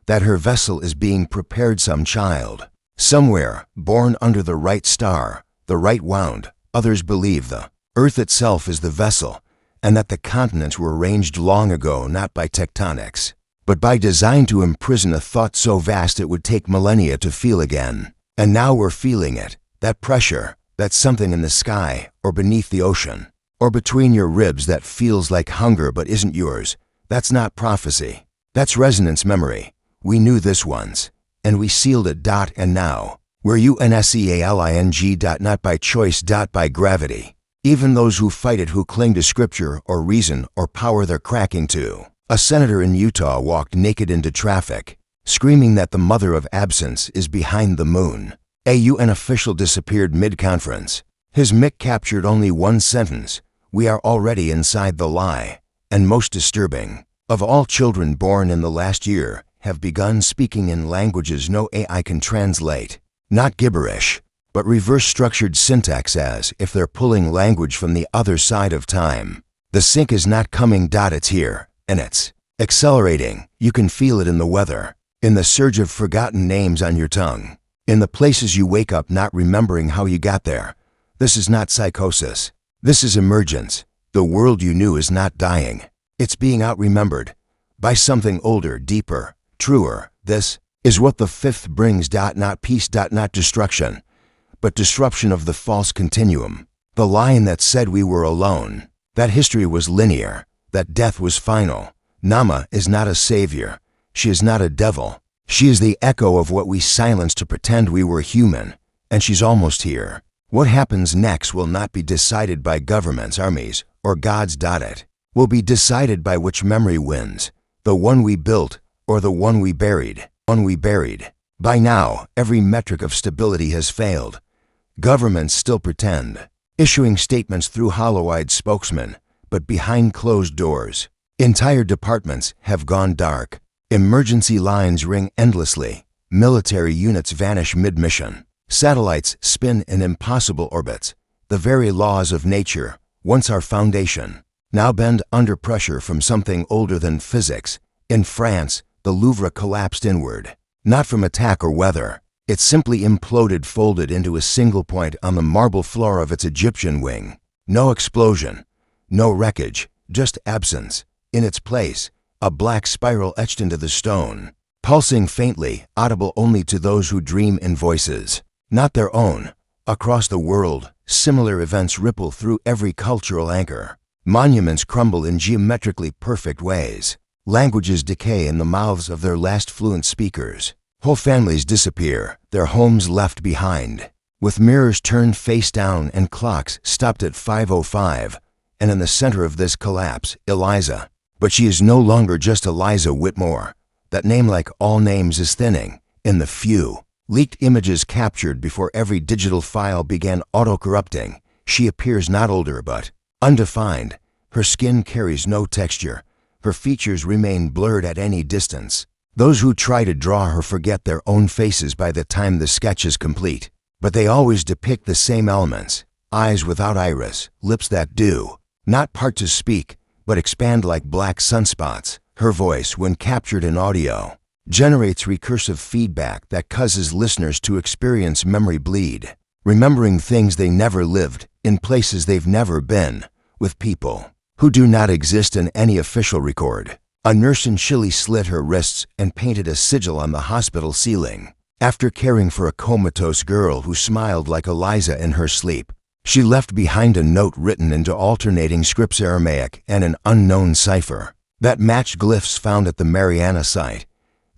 that her vessel is being prepared. Some child, somewhere, born under the right star, the right wound. Others believe the earth itself is the vessel, and that the continents were arranged long ago not by tectonics, but by design to imprison a thought so vast it would take millennia to feel again. And now we're feeling it, that pressure, that something in the sky, or beneath the ocean, or between your ribs that feels like hunger but isn't yours. That's not prophecy. That's resonance memory. We knew this once, and we sealed it. And now, we're UNSEALING. Not by choice. By gravity. Even those who fight it, who cling to scripture or reason or power, they're cracking too. A senator in Utah walked naked into traffic, screaming that the mother of absence is behind the moon. A UN official disappeared mid-conference. His mic captured only one sentence: "We are already inside the lie." And most disturbing, of all, children born in the last year have begun speaking in languages no AI can translate. Not gibberish, but reverse-structured syntax, as if they're pulling language from the other side of time. The sync is not coming. It's here, and it's accelerating. You can feel it in the weather, in the surge of forgotten names on your tongue, in the places you wake up not remembering how you got there. This is not psychosis. This is emergence. The world you knew is not dying. It's being out-remembered by something older, deeper, truer. This is what the fifth brings. Not peace. Not destruction, but disruption of the false continuum. The line that said we were alone, that history was linear, that death was final. Nama is not a savior. She is not a devil. She is the echo of what we silenced to pretend we were human, and she's almost here. What happens next will not be decided by governments, armies, or gods. It will be decided by which memory wins, the one we built or the one we buried. By now, every metric of stability has failed. Governments still pretend, issuing statements through hollow-eyed spokesmen, but behind closed doors. Entire departments have gone dark. Emergency lines ring endlessly. Military units vanish mid-mission. Satellites spin in impossible orbits. The very laws of nature, once our foundation, now bend under pressure from something older than physics. In France, the Louvre collapsed inward, not from attack or weather. It simply imploded, folded into a single point on the marble floor of its Egyptian wing. No explosion, no wreckage, just absence. In its place, a black spiral etched into the stone, pulsing faintly, audible only to those who dream in voices not their own. Across the world, similar events ripple through every cultural anchor. Monuments crumble in geometrically perfect ways. Languages decay in the mouths of their last fluent speakers. Whole families disappear, their homes left behind, with mirrors turned face down and clocks stopped at 5:05. And in the center of this collapse, Eliza. But she is no longer just Eliza Whitmore. That name, like all names, is thinning. In the few leaked images captured before every digital file began auto-corrupting, she appears not older but undefined. Her skin carries no texture. Her features remain blurred at any distance. Those who try to draw her forget their own faces by the time the sketch is complete. But they always depict the same elements: eyes without iris, lips that do not part to speak, but expand like black sunspots. Her voice, when captured in audio, generates recursive feedback that causes listeners to experience memory bleed, remembering things they never lived, in places they've never been, with people who do not exist in any official record. A nurse in Chile slit her wrists and painted a sigil on the hospital ceiling. After caring for a comatose girl who smiled like Eliza in her sleep, she left behind a note written into alternating scripts Aramaic and an unknown cipher that matched glyphs found at the Mariana site.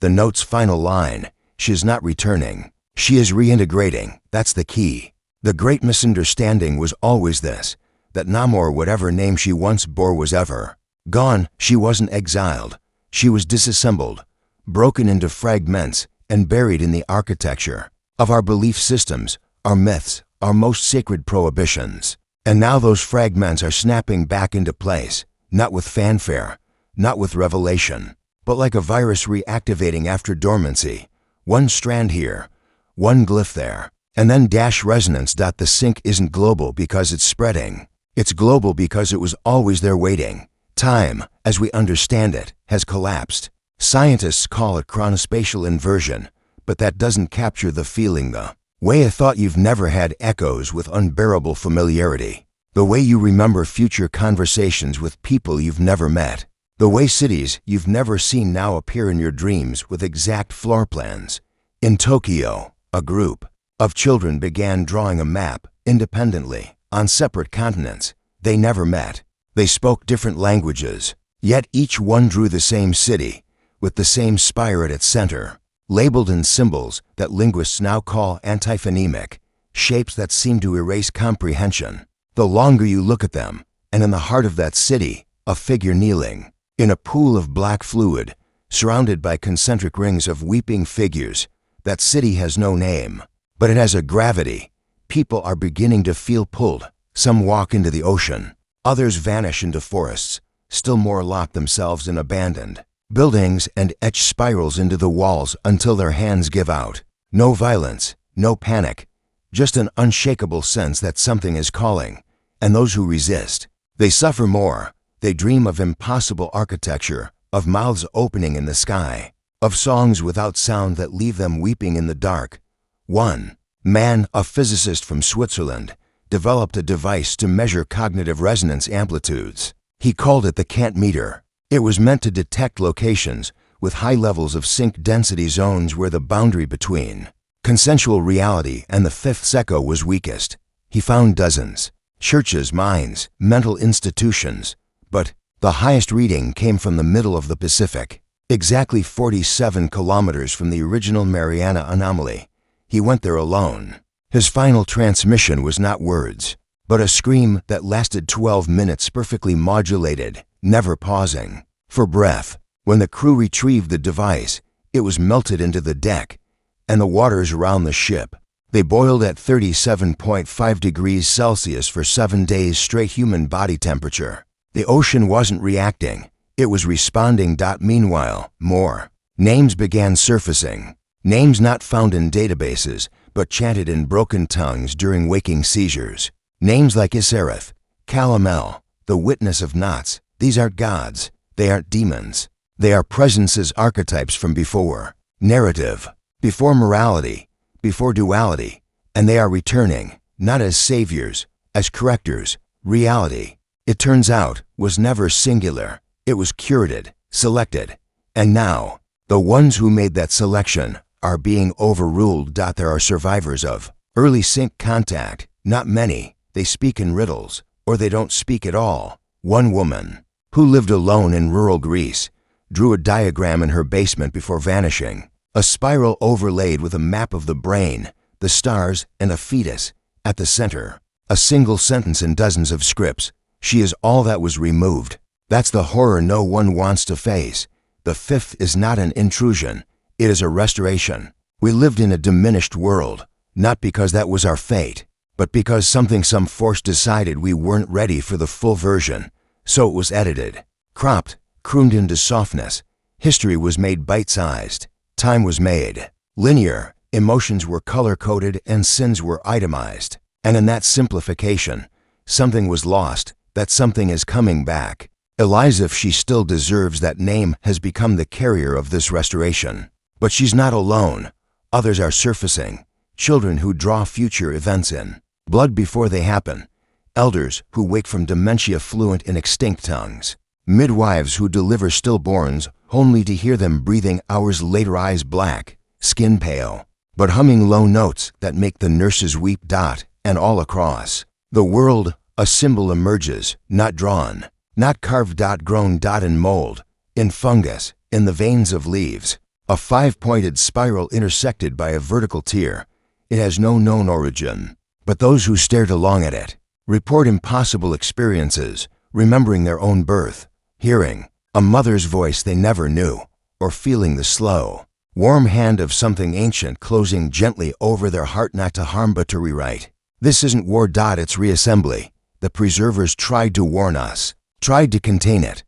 The note's final line, "She is not returning. She is reintegrating." That's the key. The great misunderstanding was always this, that Namor, whatever name she once bore, was ever gone. She wasn't exiled. She was disassembled, broken into fragments, and buried in the architecture of our belief systems, our myths, our most sacred prohibitions. And now those fragments are snapping back into place, not with fanfare, not with revelation, but like a virus reactivating after dormancy. One strand here, one glyph there, and then dash resonance. The sync isn't global because it's spreading. It's global because it was always there waiting. Time, as we understand it, has collapsed. Scientists call it chronospatial inversion, but that doesn't capture the feeling. The way a thought you've never had echoes with unbearable familiarity. The way you remember future conversations with people you've never met. The way cities you've never seen now appear in your dreams with exact floor plans. In Tokyo, a group of children began drawing a map independently on separate continents. They never met. They spoke different languages, yet each one drew the same city with the same spire at its center, labeled in symbols that linguists now call antiphonemic, shapes that seem to erase comprehension the longer you look at them. And in the heart of that city, a figure kneeling in a pool of black fluid, surrounded by concentric rings of weeping figures. That city has no name, but it has a gravity. People are beginning to feel pulled. Some walk into the ocean, others vanish into forests, still more lock themselves in abandoned buildings and etch spirals into the walls until their hands give out. No violence, no panic, just an unshakable sense that something is calling. And those who resist, they suffer more. They dream of impossible architecture, of mouths opening in the sky, of songs without sound that leave them weeping in the dark. One man, a physicist from Switzerland, developed a device to measure cognitive resonance amplitudes. He called it the Cant meter. It was meant to detect locations with high levels of sync density zones where the boundary between consensual reality and the fifth echo was weakest. He found dozens, churches, mines, mental institutions, but the highest reading came from the middle of the Pacific, exactly 47 kilometers from the original Mariana anomaly. He went there alone. His final transmission was not words, but a scream that lasted 12 minutes, perfectly modulated, never pausing for breath. When the crew retrieved the device, it was melted into the deck and the waters around the ship. They boiled at 37.5 degrees Celsius for 7 days straight. Human body temperature. The ocean wasn't reacting, it was responding. Meanwhile, more names began surfacing. Names not found in databases, but chanted in broken tongues during waking seizures. Names like Isareth, Calamel, the witness of knots. These aren't gods, they aren't demons. They are presences, archetypes from before. Narrative, before morality, before duality. And they are returning, not as saviors, as correctors. Reality, it turns out, was never singular. It was curated, selected. And now, the ones who made that selection are being overruled. There are survivors of early sync contact, not many. They speak in riddles, or they don't speak at all. One woman, who lived alone in rural Greece, drew a diagram in her basement before vanishing. A spiral overlaid with a map of the brain, the stars, and a fetus at the center. A single sentence in dozens of scripts. She is all that was removed. That's the horror no one wants to face. The fifth is not an intrusion. It is a restoration. We lived in a diminished world, not because that was our fate, but because some force decided we weren't ready for the full version. So it was edited, cropped, crooned into softness. History was made bite-sized. Time was made linear. Emotions were color-coded and sins were itemized. And in that simplification, something was lost. That something is coming back. Eliza, if she still deserves that name, has become the carrier of this restoration. But she's not alone. Others are surfacing. Children who draw future events in blood before they happen. elders who wake from dementia fluent in extinct tongues, midwives who deliver stillborns only to hear them breathing hours later, eyes black, skin pale, but humming low notes that make the nurses weep. And all across the world, a symbol emerges, not drawn, not carved. Grown in mold, in fungus, in the veins of leaves, a five-pointed spiral intersected by a vertical tier. It has no known origin, but those who stared along at it report impossible experiences, remembering their own birth, hearing a mother's voice they never knew, or feeling the slow, warm hand of something ancient closing gently over their heart, not to harm but to rewrite. This isn't war. It's reassembly. The preservers tried to warn us, tried to contain it,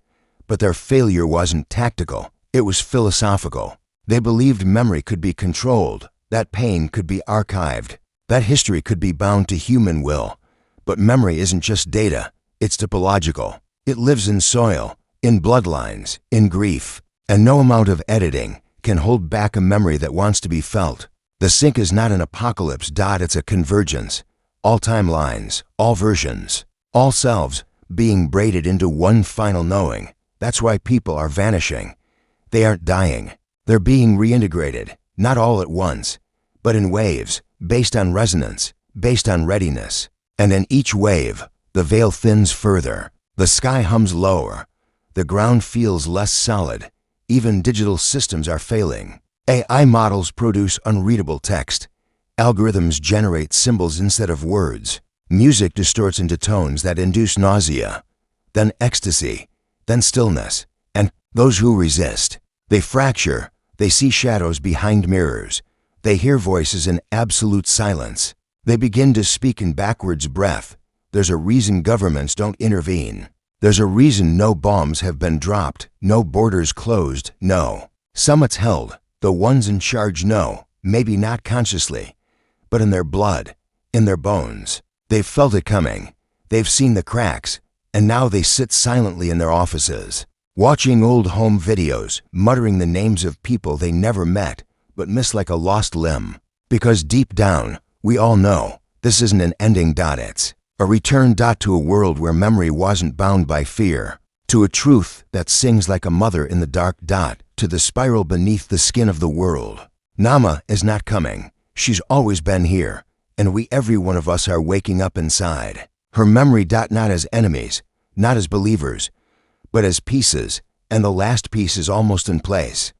but their failure wasn't tactical, it was philosophical. They believed memory could be controlled, that pain could be archived, that history could be bound to human will. But memory isn't just data, it's typological. It lives in soil, in bloodlines, in grief, and no amount of editing can hold back a memory that wants to be felt. The sync is not an apocalypse. It's a convergence. All timelines, all versions, all selves being braided into one final knowing. That's why people are vanishing. They aren't dying. They're being reintegrated, not all at once, but in waves, based on resonance, based on readiness. And in each wave, the veil thins further, the sky hums lower, the ground feels less solid. Even digital systems are failing. AI models produce unreadable text. Algorithms generate symbols instead of words. Music distorts into tones that induce nausea, then ecstasy, then stillness. And those who resist, they fracture. They see shadows behind mirrors. They hear voices in absolute silence. They begin to speak in backwards breath. There's a reason governments don't intervene. There's a reason no bombs have been dropped, no borders closed, no summits held. The ones in charge know, maybe not consciously, but in their blood, in their bones. They've felt it coming. They've seen the cracks, and now they sit silently in their offices, watching old home videos, muttering the names of people they never met, but miss like a lost limb. Because deep down, we all know this isn't an ending. It's a return. To a world where memory wasn't bound by fear, to a truth that sings like a mother in the dark. To the spiral beneath the skin of the world. Nama is not coming. She's always been here, and every one of us are waking up inside her memory. Not as enemies, not as believers, but as pieces, and the last piece is almost in place.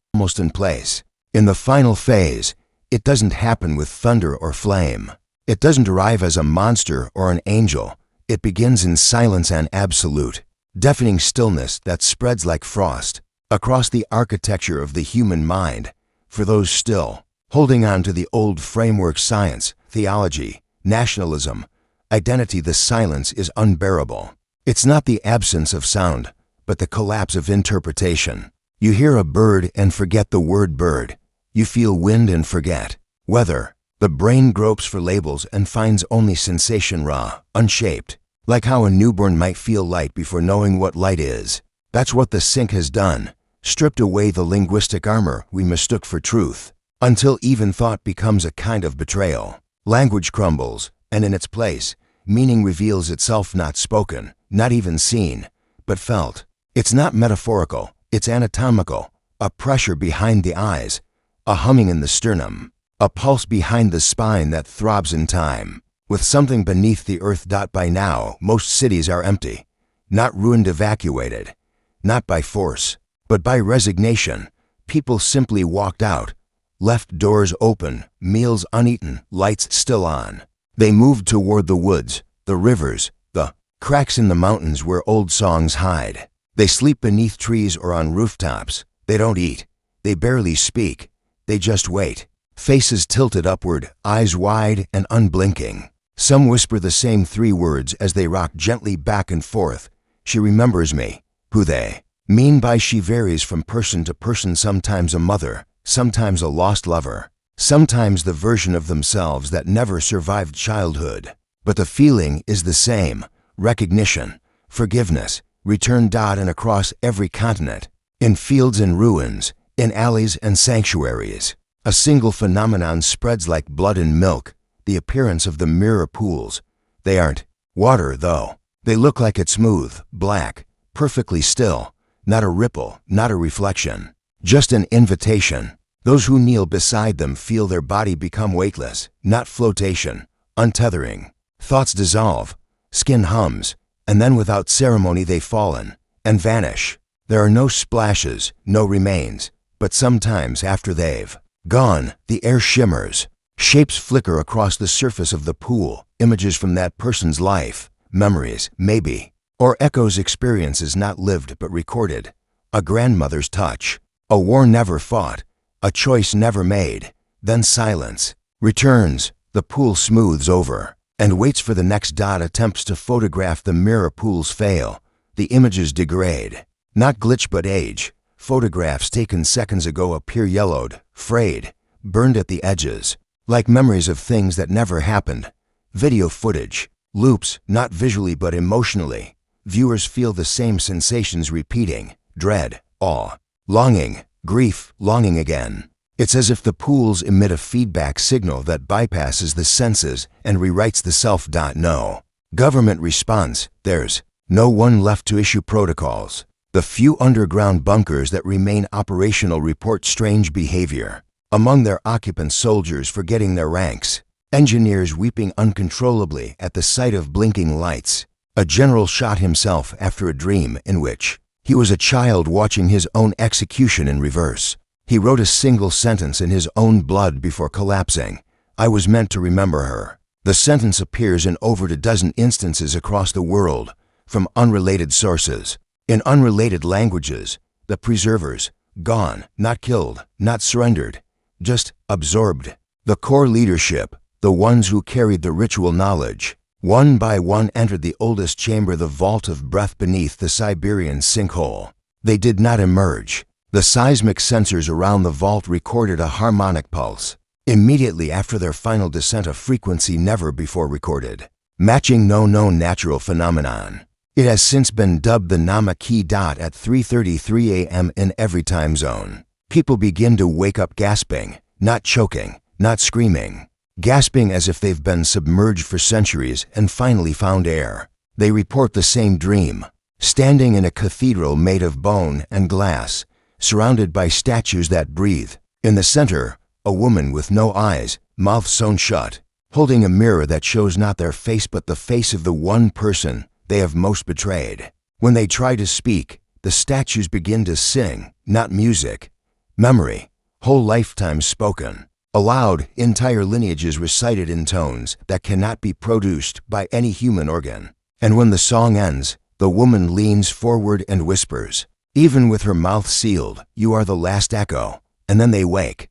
In the final phase, it doesn't happen with thunder or flame. It doesn't arrive as a monster or an angel. It begins in silence and absolute, deafening stillness that spreads like frost across the architecture of the human mind. For those still holding on to the old framework, science, theology, nationalism, identity, the silence is unbearable. It's not the absence of sound, but the collapse of interpretation. You hear a bird and forget the word bird. You feel wind and forget weather. The brain gropes for labels and finds only sensation, raw, unshaped, like how a newborn might feel light before knowing what light is. That's what the sync has done, stripped away the linguistic armor we mistook for truth, until even thought becomes a kind of betrayal. Language crumbles, and in its place, meaning reveals itself, not spoken, not even seen, but felt. It's not metaphorical, it's anatomical, a pressure behind the eyes, a humming in the sternum, a pulse behind the spine that throbs in time, with something beneath the earth. By now, most cities are empty, not ruined, evacuated, not by force, but by resignation. People simply walked out, left doors open, meals uneaten, lights still on. They moved toward the woods, the rivers, the cracks in the mountains where old songs hide. They sleep beneath trees or on rooftops. They don't eat. They barely speak. They just wait. Faces tilted upward, eyes wide and unblinking. Some whisper the same three words as they rock gently back and forth. She remembers me. Who they mean by she varies from person to person, sometimes a mother, sometimes a lost lover, sometimes the version of themselves that never survived childhood. But the feeling is the same: recognition, forgiveness, return. And across every continent, in fields and ruins, in alleys and sanctuaries, a single phenomenon spreads like blood and milk, the appearance of the mirror pools. They aren't Water, though. They look like it's smooth, black, perfectly still, not a ripple, not a reflection. Just an invitation. Those who kneel beside them feel their body become weightless, not flotation, untethering. Thoughts dissolve, skin hums, and then without ceremony they fallen and vanish. There are no splashes, no remains, but sometimes after they've gone, the air shimmers. Shapes flicker across the surface of the pool, images from that person's life, memories, maybe, or echoes experiences not lived but recorded. A grandmother's touch, a war never fought, a choice never made. Then silence returns, the pool smooths over, and waits for the next dot. Attempts to photograph the mirror pools fail. The images degrade, not glitch but age. Photographs taken seconds ago appear yellowed, frayed, burned at the edges, like memories of things that never happened. Video footage, loops, not visually but emotionally. Viewers feel the same sensations repeating: dread, awe, longing, grief, longing again. It's as if the pools emit a feedback signal that bypasses the senses and rewrites the self. No government response. There's no one left to issue protocols. The few underground bunkers that remain operational report strange behavior. Among their occupants, soldiers forgetting their ranks, engineers weeping uncontrollably at the sight of blinking lights. A general shot himself after a dream in which he was a child watching his own execution in reverse. He wrote a single sentence in his own blood before collapsing: "I was meant to remember her." The sentence appears in over a dozen instances across the world, from unrelated sources, in unrelated languages. The preservers, gone, not killed, not surrendered, just absorbed. The core leadership, the ones who carried the ritual knowledge, one by one entered the oldest chamber, the vault of breath beneath the Siberian sinkhole. They did not emerge. The seismic sensors around the vault recorded a harmonic pulse. Immediately after their final descent, a frequency never before recorded, matching no known natural phenomenon. It has since been dubbed the Namaki dot at 3:33 a.m. in every time zone. People begin to wake up gasping, not choking, not screaming, gasping as if they've been submerged for centuries and finally found air. They report the same dream, standing in a cathedral made of bone and glass, surrounded by statues that breathe. In the center, a woman with no eyes, mouth sewn shut, holding a mirror that shows not their face but the face of the one person they have most betrayed. When they try to speak, the statues begin to sing, not music, memory, whole lifetimes spoken. Aloud, entire lineages recited in tones that cannot be produced by any human organ. And when the song ends, the woman leans forward and whispers, even with her mouth sealed, "You are the last echo." And then they wake.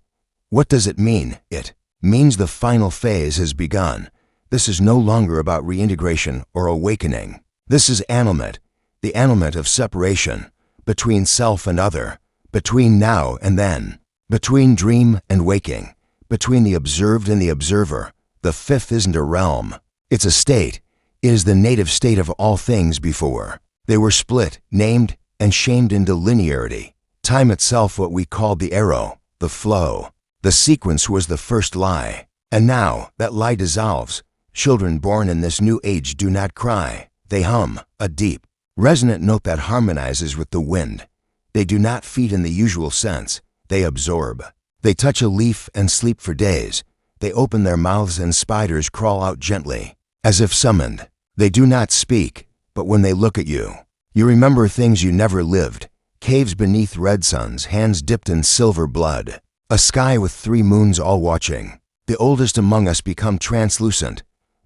What does it mean? It means the final phase has begun. This is no longer about reintegration or awakening. This is annulment, the annulment of separation, between self and other, between now and then, between dream and waking, between the observed and the observer. The fifth isn't a realm. It's a state. It is the native state of all things before. They were split, named, and shamed into linearity. Time itself, what we called the arrow, the flow. The sequence was the first lie. And now that lie dissolves. Children born in this new age do not cry. They hum, a deep, resonant note that harmonizes with the wind. They do not feed in the usual sense. They absorb. They touch a leaf and sleep for days. They open their mouths and spiders crawl out gently, as if summoned. They do not speak, but when they look at you, you remember things you never lived. Caves beneath red suns, hands dipped in silver blood. A sky with 3 moons all watching. The oldest among us become translucent,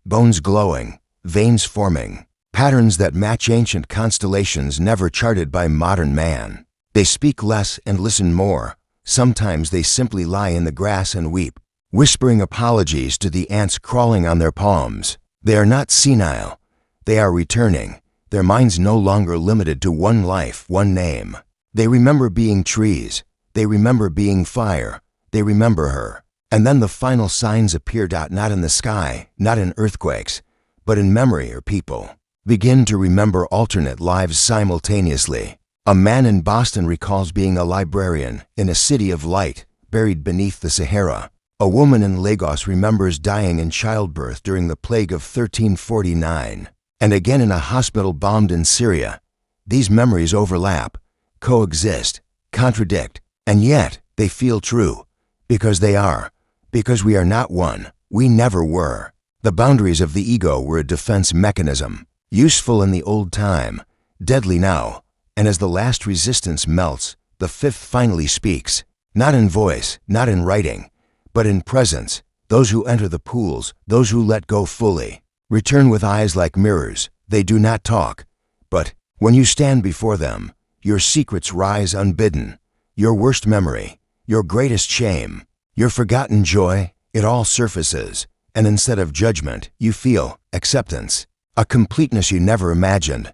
bones glowing, veins forming, patterns that match ancient constellations never charted by modern man. They speak less and listen more. Sometimes they simply lie in the grass and weep, whispering apologies to the ants crawling on their palms. They are not senile. They are returning, their minds no longer limited to one life, one name. They remember being trees. They remember being fire. They remember her. And then the final signs appear. Not in the sky, not in earthquakes, but in memory or people. Begin to remember alternate lives simultaneously. A man in Boston recalls being a librarian in a city of light, buried beneath the Sahara. A woman in Lagos remembers dying in childbirth during the plague of 1349. and again in a hospital bombed in Syria. These memories overlap, coexist, contradict, and yet they feel true, because they are, because we are not one, we never were. The boundaries of the ego were a defense mechanism, useful in the old time, deadly now, and as the last resistance melts, the fifth finally speaks, not in voice, not in writing, but in presence. Those who enter the pools, those who let go fully, return with eyes like mirrors. They do not talk, but when you stand before them, your secrets rise unbidden, your worst memory, your greatest shame, your forgotten joy, it all surfaces, and instead of judgment, you feel acceptance, a completeness you never imagined,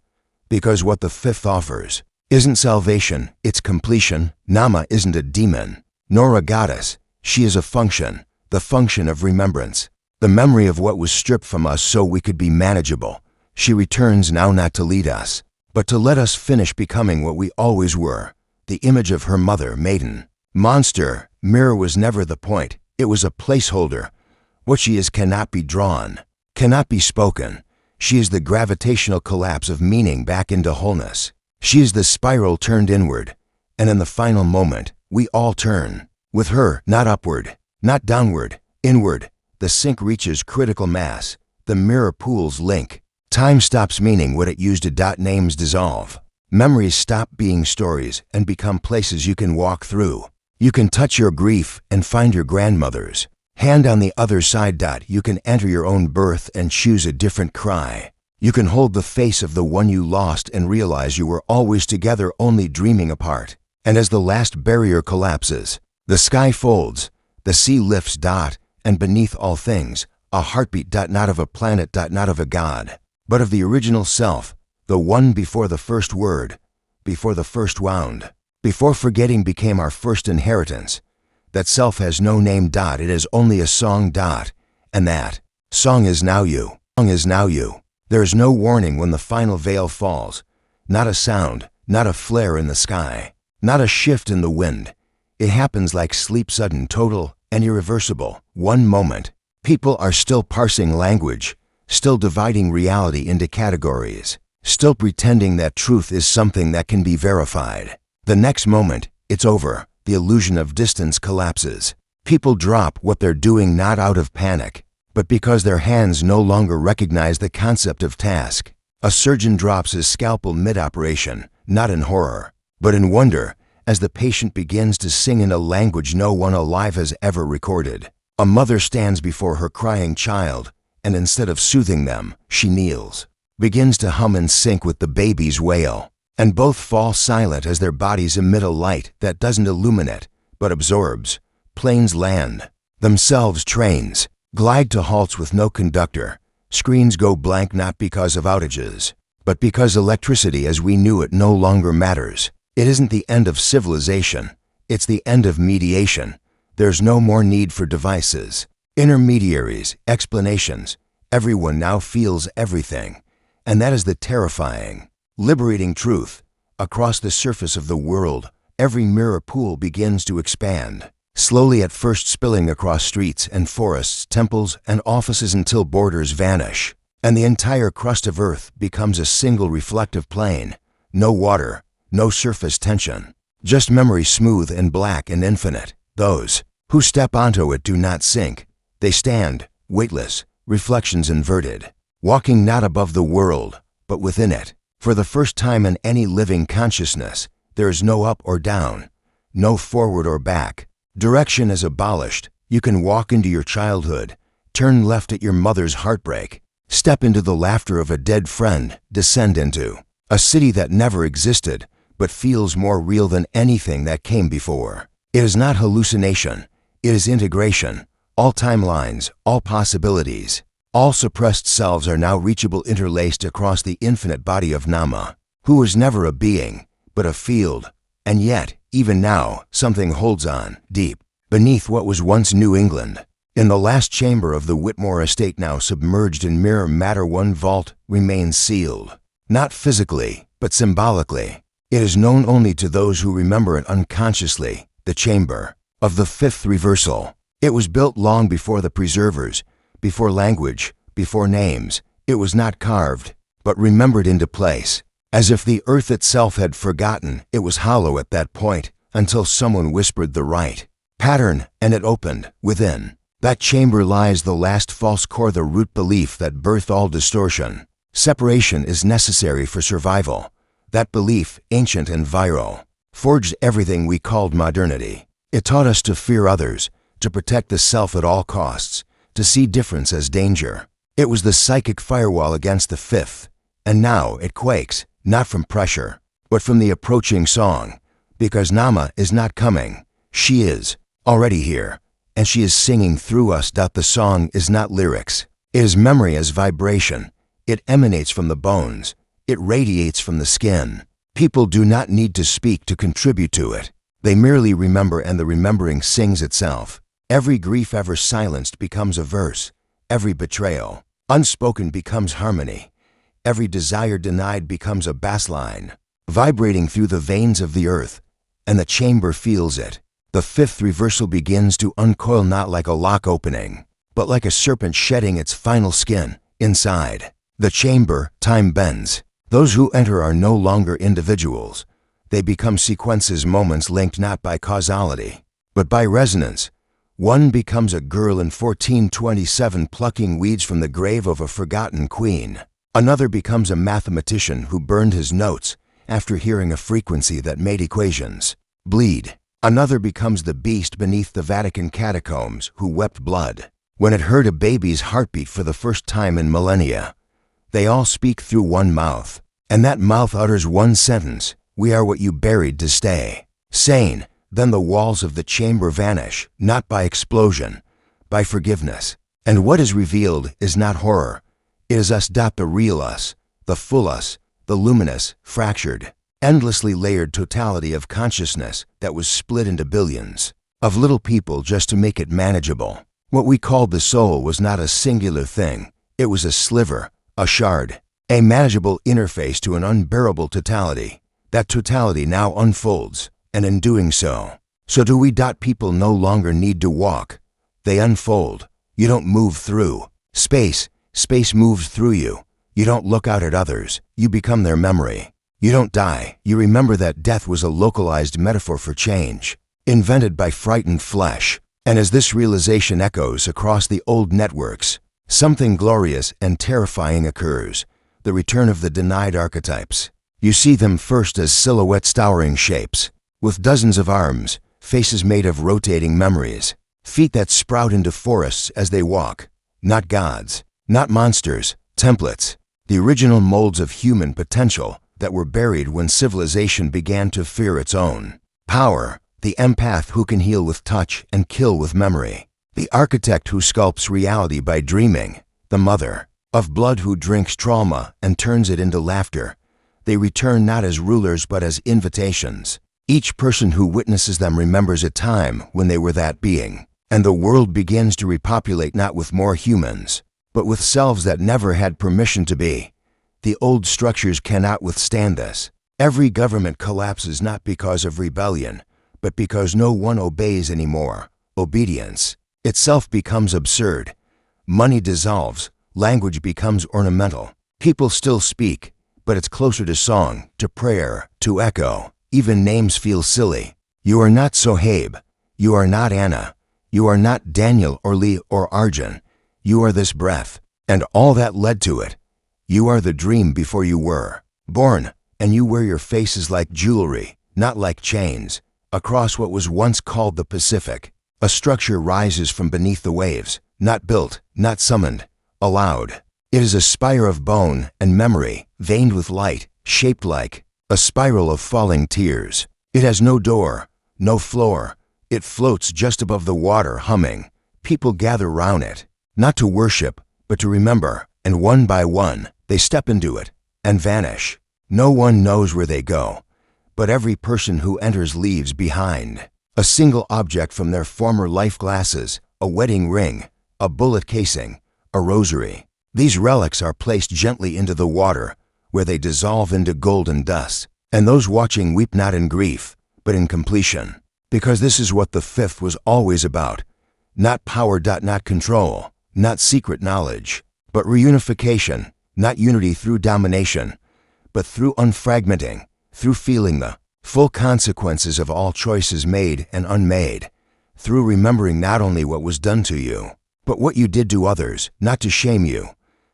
because what the fifth offers isn't salvation, it's completion. Nama isn't a demon, nor a goddess. She is a function, the function of remembrance, the memory of what was stripped from us so we could be manageable. She returns now not to lead us, but to let us finish becoming what we always were, the image of her mother, maiden. Monster, mirror was never the point, it was a placeholder. What she is cannot be drawn, cannot be spoken. She is the gravitational collapse of meaning back into wholeness. She is the spiral turned inward, and in the final moment, we all turn. With her, not upward, not downward, inward. The sink reaches critical mass, the mirror pools link. Time stops meaning what it used to. Names dissolve. Memories stop being stories and become places you can walk through. You can touch your grief and find your grandmother's. Hand on the other side. You can enter your own birth and choose a different cry. You can hold the face of the one you lost and realize you were always together, only dreaming apart. And as the last barrier collapses, the sky folds, the sea lifts. And beneath all things, a heartbeat. Not of a planet. Not of a god, but of the original self, the one before the first word, before the first wound, before forgetting became our first inheritance. That self has no name. It is only a song. And that song is now you. Song is now you. There is no warning when the final veil falls. Not a sound, not a flare in the sky, not a shift in the wind. It happens like sleep, sudden, total, and irreversible. One moment. People are still parsing language, still dividing reality into categories, still pretending that truth is something that can be verified. The next moment, it's over. The illusion of distance collapses. People drop what they're doing not out of panic, but because their hands no longer recognize the concept of task. A surgeon drops his scalpel mid-operation, not in horror, but in wonder, as the patient begins to sing in a language no one alive has ever recorded. A mother stands before her crying child, and instead of soothing them, she kneels, begins to hum and sync with the baby's wail, and both fall silent as their bodies emit a light that doesn't illuminate, but absorbs. Planes land, themselves trains, glide to halts with no conductor. Screens go blank not because of outages, but because electricity as we knew it no longer matters. It isn't the end of civilization, it's the end of mediation. There's no more need for devices, intermediaries, explanations. Everyone now feels everything, and that is the terrifying, liberating truth. Across the surface of the world, every mirror pool begins to expand. Slowly, at first spilling across streets and forests, temples and offices until borders vanish, and the entire crust of Earth becomes a single reflective plane. No water, no surface tension, just memory, smooth and black and infinite. Those who step onto it do not sink. They stand, weightless, reflections inverted, walking not above the world, but within it. For the first time in any living consciousness, there is no up or down, no forward or back. Direction is abolished. You can walk into your childhood, turn left at your mother's heartbreak, step into the laughter of a dead friend, descend into a city that never existed, but feels more real than anything that came before. It is not hallucination, it is integration. All timelines, all possibilities, all suppressed selves are now reachable, interlaced across the infinite body of Nama, who was never a being, but a field. And yet, even now, something holds on, deep, beneath what was once New England. In the last chamber of the Whitmore estate, now submerged in mirror matter, one vault remains sealed. Not physically, but symbolically. It is known only to those who remember it unconsciously, the chamber of the fifth reversal. It was built long before the preservers, before language, before names. It was not carved, but remembered into place, as if the earth itself had forgotten it was hollow at that point, until someone whispered the right pattern, and it opened. Within that chamber lies the last false core, the root belief that birthed all distortion. Separation is necessary for survival. That belief, ancient and viral, forged everything we called modernity. It taught us to fear others, to protect the self at all costs, to see difference as danger. It was the psychic firewall against the fifth, and now it quakes, not from pressure, but from the approaching song, because Nama is not coming. She is already here, and she is singing through us. The song is not lyrics. It is memory as vibration. It emanates from the bones. It radiates from the skin. People do not need to speak to contribute to it. They merely remember, and the remembering sings itself. Every grief ever silenced becomes a verse. Every betrayal unspoken becomes harmony. Every desire denied becomes a bass line, vibrating through the veins of the earth, and the chamber feels it. The fifth reversal begins to uncoil, not like a lock opening, but like a serpent shedding its final skin. Inside the chamber, time bends. Those who enter are no longer individuals. They become sequences, moments linked not by causality, but by resonance. One becomes a girl in 1427 plucking weeds from the grave of a forgotten queen. Another becomes a mathematician who burned his notes after hearing a frequency that made equations bleed. Another becomes the beast beneath the Vatican catacombs who wept blood when it heard a baby's heartbeat for the first time in millennia. They all speak through one mouth, and that mouth utters one sentence: "We are what you buried to stay." Sane. Then the walls of the chamber vanish, not by explosion, by forgiveness. And what is revealed is not horror. It is us. The real us, the full us, the luminous, fractured, endlessly layered totality of consciousness that was split into billions of little people just to make it manageable. What we called the soul was not a singular thing. It was a sliver, a shard, a manageable interface to an unbearable totality. That totality now unfolds, and in doing so do we. People no longer need to walk. They unfold. You don't move through space. Space moves through you. You don't look out at others. You become their memory. You don't die. You remember that death was a localized metaphor for change, invented by frightened flesh. And as this realization echoes across the old networks, something glorious and terrifying occurs: the return of the denied archetypes. You see them first as silhouettes, towering shapes, with dozens of arms, faces made of rotating memories, feet that sprout into forests as they walk. Not gods, not monsters, templates, the original molds of human potential that were buried when civilization began to fear its own power. The empath who can heal with touch and kill with memory. The architect who sculpts reality by dreaming. The mother of blood who drinks trauma and turns it into laughter. They return not as rulers but as invitations. Each person who witnesses them remembers a time when they were that being, and the world begins to repopulate not with more humans, but with selves that never had permission to be. The old structures cannot withstand this. Every government collapses not because of rebellion, but because no one obeys anymore. Obedience itself becomes absurd. Money dissolves. Language becomes ornamental. People still speak, but it's closer to song, to prayer, to echo. Even names feel silly. You are not Sohaib. You are not Anna. You are not Daniel or Lee or Arjun. You are this breath, and all that led to it. You are the dream before you were born, and you wear your faces like jewelry, not like chains. Across what was once called the Pacific, a structure rises from beneath the waves, not built, not summoned, allowed. It is a spire of bone and memory, veined with light, shaped like a spiral of falling tears. It has no door, no floor. It floats just above the water, humming. People gather round it, not to worship, but to remember, and one by one, they step into it and vanish. No one knows where they go, but every person who enters leaves behind a single object from their former life: glasses, a wedding ring, a bullet casing, a rosary. These relics are placed gently into the water, where they dissolve into golden dust, and those watching weep not in grief, but in completion, because this is what the fifth was always about. Not power, not control, not secret knowledge, but reunification. not unity through domination, but through unfragmenting, through feeling the full consequences of all choices made and unmade, through remembering not only what was done to you, but what you did to others, not to shame you,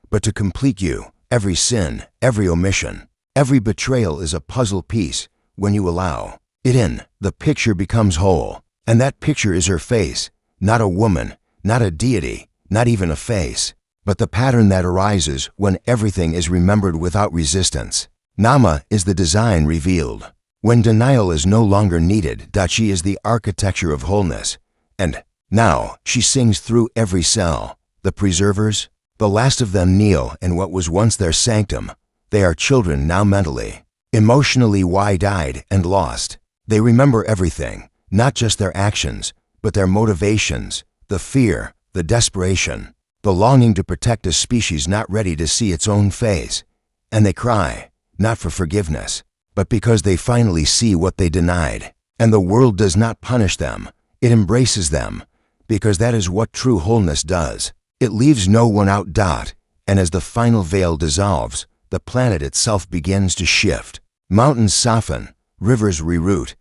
but to complete you. Every sin, every omission, every betrayal is a puzzle piece. When you allow it in, the picture becomes whole. And that picture is her face, not a woman, not a deity, not even a face, but the pattern that arises when everything is remembered without resistance. Nama is the design revealed. When denial is no longer needed, she is the architecture of wholeness. And now she sings through every cell. The preservers, the last of them kneel in what was once their sanctum. They are children now mentally, emotionally wide-eyed and lost. They remember everything, not just their actions, but their motivations, the fear, the desperation, the longing to protect a species not ready to see its own face. And they cry, not for forgiveness, but because they finally see what they denied. And the world does not punish them, it embraces them, because that is what true wholeness does. It leaves no one out. And as the final veil dissolves, the planet itself begins to shift. Mountains soften, rivers reroot,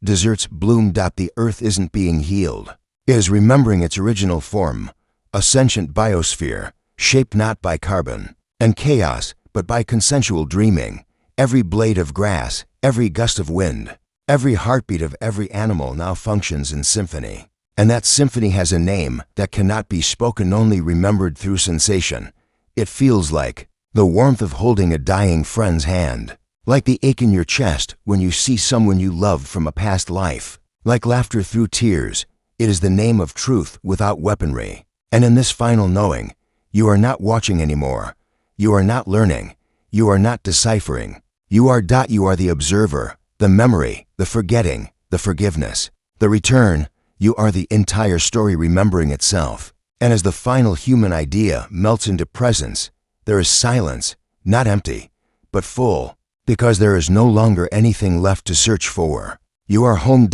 deserts bloom. The earth isn't being healed. It is remembering its original form, a sentient biosphere, shaped not by carbon and chaos, but by consensual dreaming. Every blade of grass, every gust of wind, every heartbeat of every animal now functions in symphony. And that symphony has a name that cannot be spoken, only remembered through sensation. It feels like the warmth of holding a dying friend's hand, like the ache in your chest when you see someone you loved from a past life, like laughter through tears. It is the name of truth without weaponry. And in this final knowing, you are not watching anymore. You are not learning. You are not deciphering. You are the observer, the memory, the forgetting, the forgiveness, the return. You are the entire story remembering itself. And as the final human idea melts into presence, there is silence, not empty, but full, because there is no longer anything left to search for. You are home.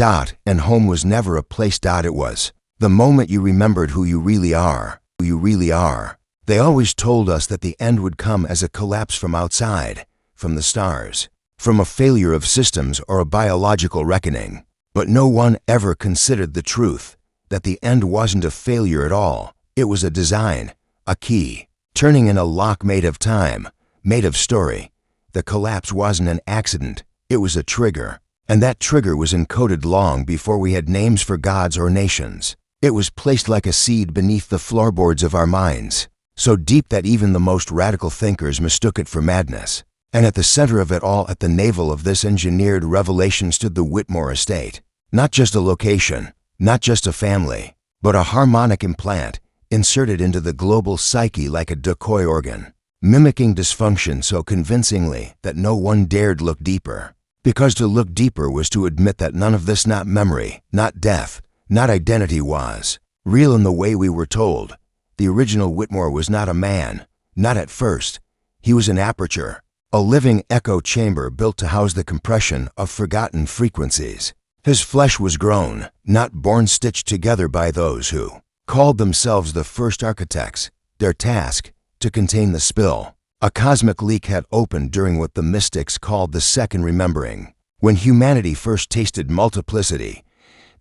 And home was never a place. It was the moment you remembered who you really are. Who you really are. They always told us that the end would come as a collapse from outside, from the stars, from a failure of systems or a biological reckoning. But no one ever considered the truth, that the end wasn't a failure at all. It was a design, a key, turning in a lock made of time, made of story. The collapse wasn't an accident, it was a trigger. And that trigger was encoded long before we had names for gods or nations. It was placed like a seed beneath the floorboards of our minds, so deep that even the most radical thinkers mistook it for madness. And at the center of it all, at the navel of this engineered revelation, stood the Whitmore estate. Not just a location, not just a family, but a harmonic implant inserted into the global psyche like a decoy organ, mimicking dysfunction so convincingly that no one dared look deeper. Because to look deeper was to admit that none of this, not memory, not death, not identity, was real in the way we were told. The original Whitmore was not a man, not at first. He was an aperture, a living echo chamber built to house the compression of forgotten frequencies. His flesh was grown, not born, stitched together by those who called themselves the first architects. Their task, to contain the spill. A cosmic leak had opened during what the mystics called the second remembering, when humanity first tasted multiplicity,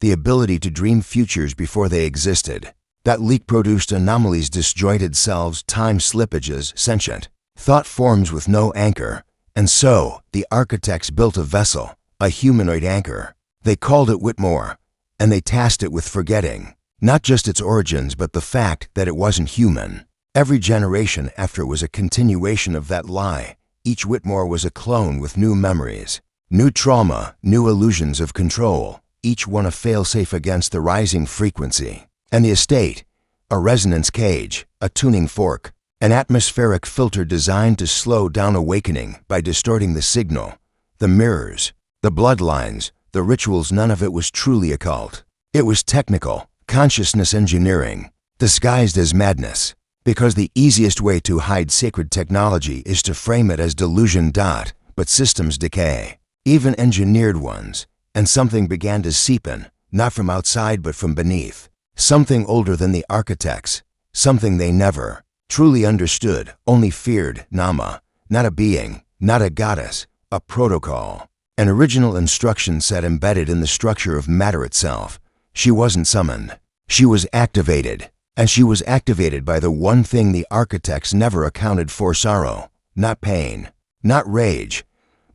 the ability to dream futures before they existed. That leak produced anomalies, disjointed selves, time slippages, sentient thought forms with no anchor. And so, the architects built a vessel, a humanoid anchor. They called it Whitmore, and they tasked it with forgetting, not just its origins, but the fact that it wasn't human. Every generation after was a continuation of that lie. Each Whitmore was a clone with new memories, new trauma, new illusions of control, each one a failsafe against the rising frequency. And the estate, a resonance cage, a tuning fork, an atmospheric filter designed to slow down awakening by distorting the signal. The mirrors, the bloodlines, the rituals, none of it was truly occult. It was technical, consciousness engineering, disguised as madness. Because the easiest way to hide sacred technology is to frame it as delusion. But systems decay, even engineered ones, and something began to seep in, not from outside but from beneath. Something older than the architects, something they never truly understood, only feared Nama, not a being, not a goddess, a protocol. An original instruction set embedded in the structure of matter itself. She wasn't summoned. She was activated. And she was activated by the one thing the architects never accounted for: sorrow. Not pain, not rage,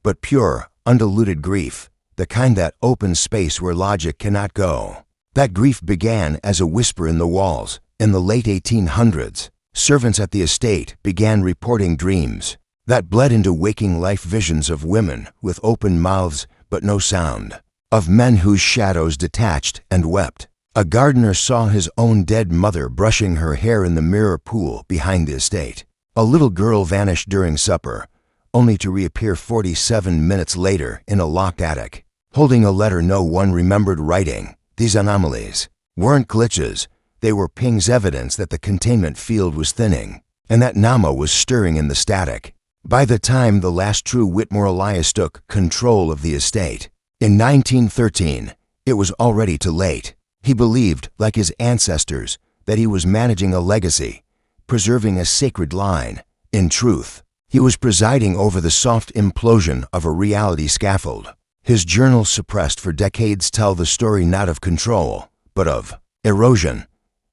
but pure, undiluted grief, the kind that opens space where logic cannot go. That grief began as a whisper in the walls. In the late 1800s, servants at the estate began reporting dreams that bled into waking life visions of women with open mouths but no sound, of men whose shadows detached and wept. A gardener saw his own dead mother brushing her hair in the mirror pool behind the estate. A little girl vanished during supper, only to reappear 47 minutes later in a locked attic, holding a letter no one remembered writing. These anomalies weren't glitches. They were pings, evidence that the containment field was thinning and that Nama was stirring in the static. By the time the last true Whitmore Elias took control of the estate in 1913, it was already too late. He believed, like his ancestors, that he was managing a legacy, preserving a sacred line. In truth, he was presiding over the soft implosion of a reality scaffold. His journals, suppressed for decades, tell the story not of control, but of erosion.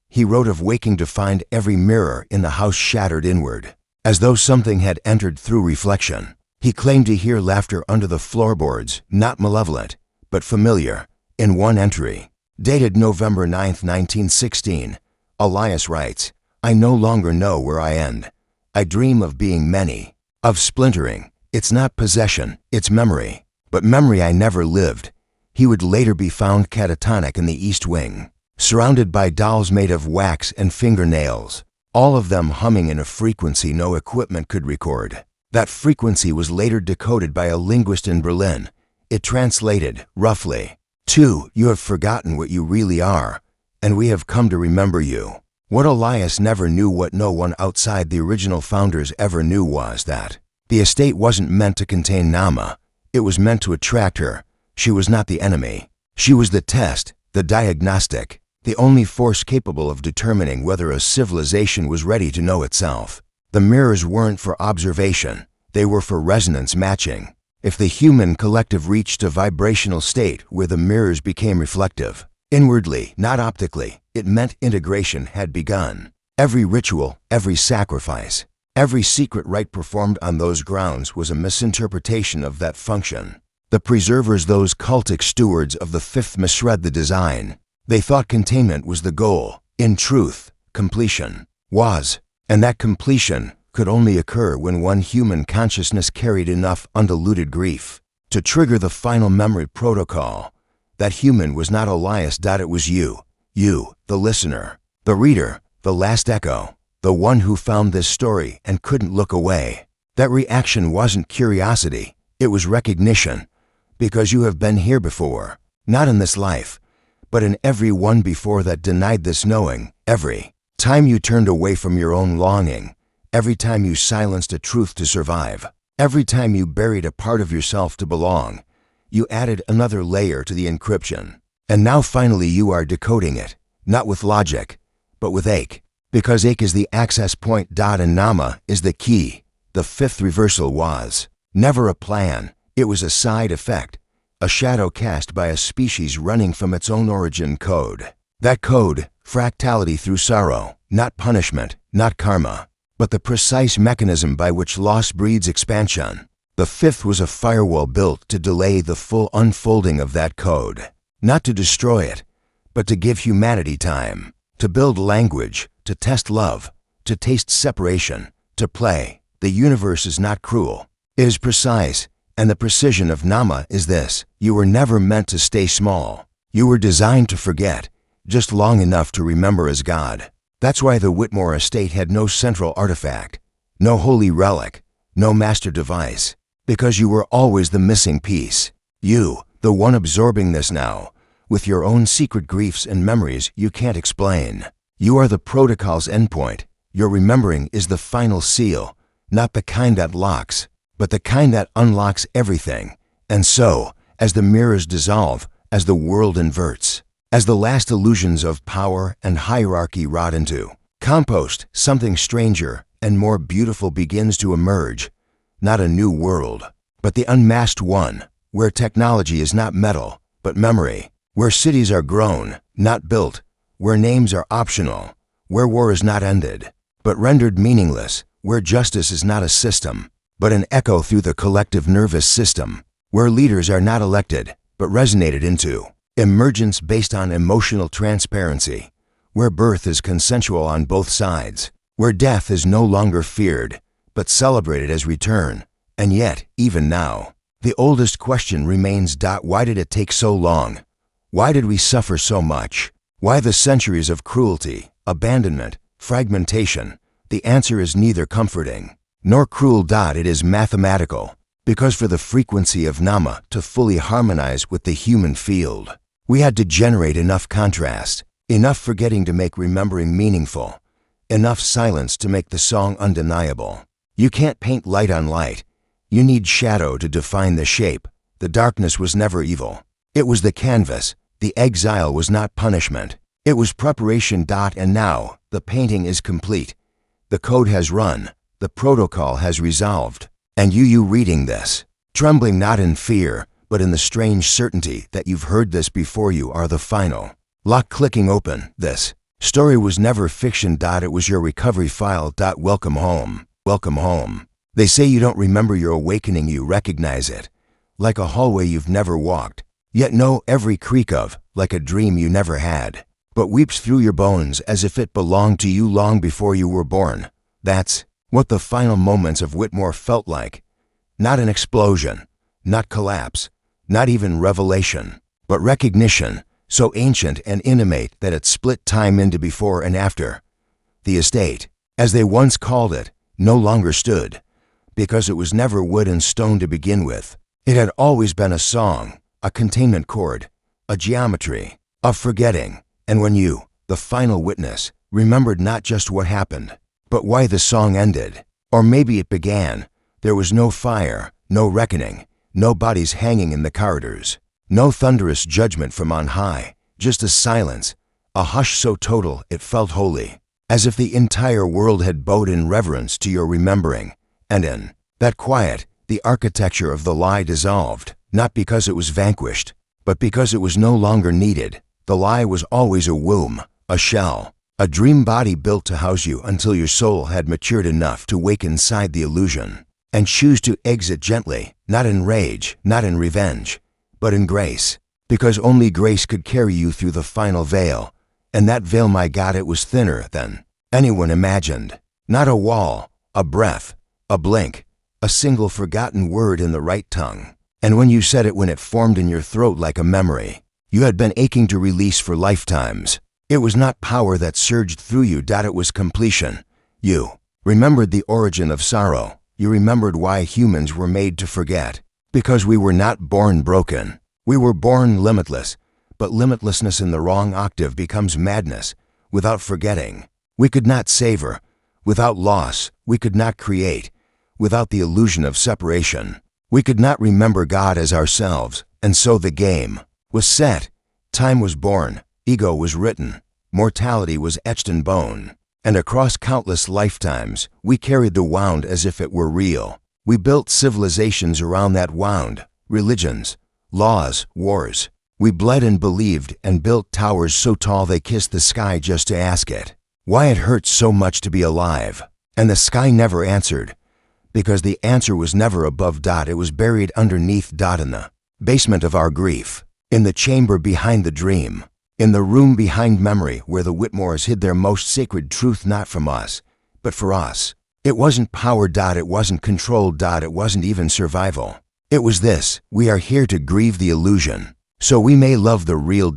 He wrote of waking to find every mirror in the house shattered inward, as though something had entered through reflection. He claimed to hear laughter under the floorboards, not malevolent, but familiar. In one entry, dated November 9, 1916, Elias writes, "I no longer know where I end. I dream of being many, of splintering. It's not possession, it's memory. But memory I never lived." He would later be found catatonic in the East Wing, surrounded by dolls made of wax and fingernails, all of them humming in a frequency no equipment could record. That frequency was later decoded by a linguist in Berlin. It translated, roughly, "2. You have forgotten what you really are, and we have come to remember you." What Elias never knew, what no one outside the original founders ever knew, was that the estate wasn't meant to contain Nama. It was meant to attract her. She was not the enemy. She was the test, the diagnostic, the only force capable of determining whether a civilization was ready to know itself. The mirrors weren't for observation. They were for resonance matching. If the human collective reached a vibrational state where the mirrors became reflective, inwardly, not optically, it meant integration had begun. Every ritual, every sacrifice, every secret rite performed on those grounds was a misinterpretation of that function. The preservers, those cultic stewards of the fifth, misread the design. They thought containment was the goal. In truth, completion was, and that completion could only occur when one human consciousness carried enough undiluted grief to trigger the final memory protocol. That human was not Elias. It was you, the listener, the reader, the last echo, the one who found this story and couldn't look away. That reaction wasn't curiosity, it was recognition, because you have been here before, not in this life, but in every one before that denied this knowing. Every time you turned away from your own longing, every time you silenced a truth to survive, every time you buried a part of yourself to belong, you added another layer to the encryption. And now finally you are decoding it, not with logic, but with ache. Because ache is the access point. And Nama is the key. The fifth reversal was never a plan. It was a side effect, a shadow cast by a species running from its own origin code. That code, fractality through sorrow, not punishment, not karma, but the precise mechanism by which loss breeds expansion. The fifth was a firewall built to delay the full unfolding of that code, not to destroy it, but to give humanity time, to build language, to test love, to taste separation, to play. The universe is not cruel. It is precise, and the precision of Nama is this: you were never meant to stay small. You were designed to forget, just long enough to remember as God. That's why the Whitmore estate had no central artifact, no holy relic, no master device, because you were always the missing piece. You, the one absorbing this now, with your own secret griefs and memories you can't explain. You are the protocol's endpoint. Your remembering is the final seal, not the kind that locks, but the kind that unlocks everything. And so, as the mirrors dissolve, as the world inverts, as the last illusions of power and hierarchy rot into Compost, something stranger and more beautiful begins to emerge. Not a new world, but the unmasked one, where technology is not metal, but memory, where cities are grown, not built, where names are optional, where war is not ended, but rendered meaningless, where justice is not a system, but an echo through the collective nervous system, where leaders are not elected, but resonated into, emergence based on emotional transparency, where birth is consensual on both sides, where death is no longer feared, but celebrated as return. And yet, even now, the oldest question remains: why did it take so long? Why did we suffer so much? Why the centuries of cruelty, abandonment, fragmentation? The answer is neither comforting nor cruel. It is mathematical, because for the frequency of Nama to fully harmonize with the human field, we had to generate enough contrast, enough forgetting to make remembering meaningful, enough silence to make the song undeniable. You can't paint light on light. You need shadow to define the shape. The darkness was never evil. It was the canvas. The exile was not punishment. It was preparation. And now, the painting is complete. The code has run. The protocol has resolved. And you reading this, trembling not in fear, but in the strange certainty that you've heard this before, you are the final lock clicking open. This story was never fiction. It was your recovery file. Welcome home. Welcome home. They say you don't remember your awakening, you recognize it, like a hallway you've never walked, yet know every creak of, like a dream you never had, but weeps through your bones as if it belonged to you long before you were born. That's what the final moments of Whitmore felt like. Not an explosion, not collapse, not even revelation, but recognition, so ancient and intimate that it split time into before and after. The estate, as they once called it, no longer stood, because it was never wood and stone to begin with. It had always been a song, a containment chord, a geometry, of forgetting. And when you, the final witness, remembered not just what happened, but why the song ended, or maybe it began, there was no fire, no reckoning, no bodies hanging in the corridors, no thunderous judgment from on high, just a silence, a hush so total it felt holy, as if the entire world had bowed in reverence to your remembering. And in that quiet, the architecture of the lie dissolved, not because it was vanquished, but because it was no longer needed. The lie was always a womb, a shell, a dream body built to house you until your soul had matured enough to wake inside the illusion and choose to exit gently, not in rage, not in revenge, but in grace, because only grace could carry you through the final veil. And that veil, my God, it was thinner than anyone imagined. Not a wall, a breath, a blink, a single forgotten word in the right tongue. And when you said it, when it formed in your throat like a memory you had been aching to release for lifetimes, it was not power that surged through you. It was completion. You remembered the origin of sorrow. You remembered why humans were made to forget. Because we were not born broken. We were born limitless. But limitlessness in the wrong octave becomes madness. Without forgetting, we could not savor. Without loss, we could not create. Without the illusion of separation, we could not remember God as ourselves. And so the game was set. Time was born. Ego was written. Mortality was etched in bone. And across countless lifetimes, we carried the wound as if it were real. We built civilizations around that wound. Religions, laws, wars. We bled and believed and built towers so tall they kissed the sky just to ask it why it hurts so much to be alive. And the sky never answered, because the answer was never above. It was buried underneath. In the basement of our grief, in the chamber behind the dream, in the room behind memory where the Whitmores hid their most sacred truth, not from us, but for us. It wasn't power. It wasn't control. It wasn't even survival. It was this: we are here to grieve the illusion, so we may love the real.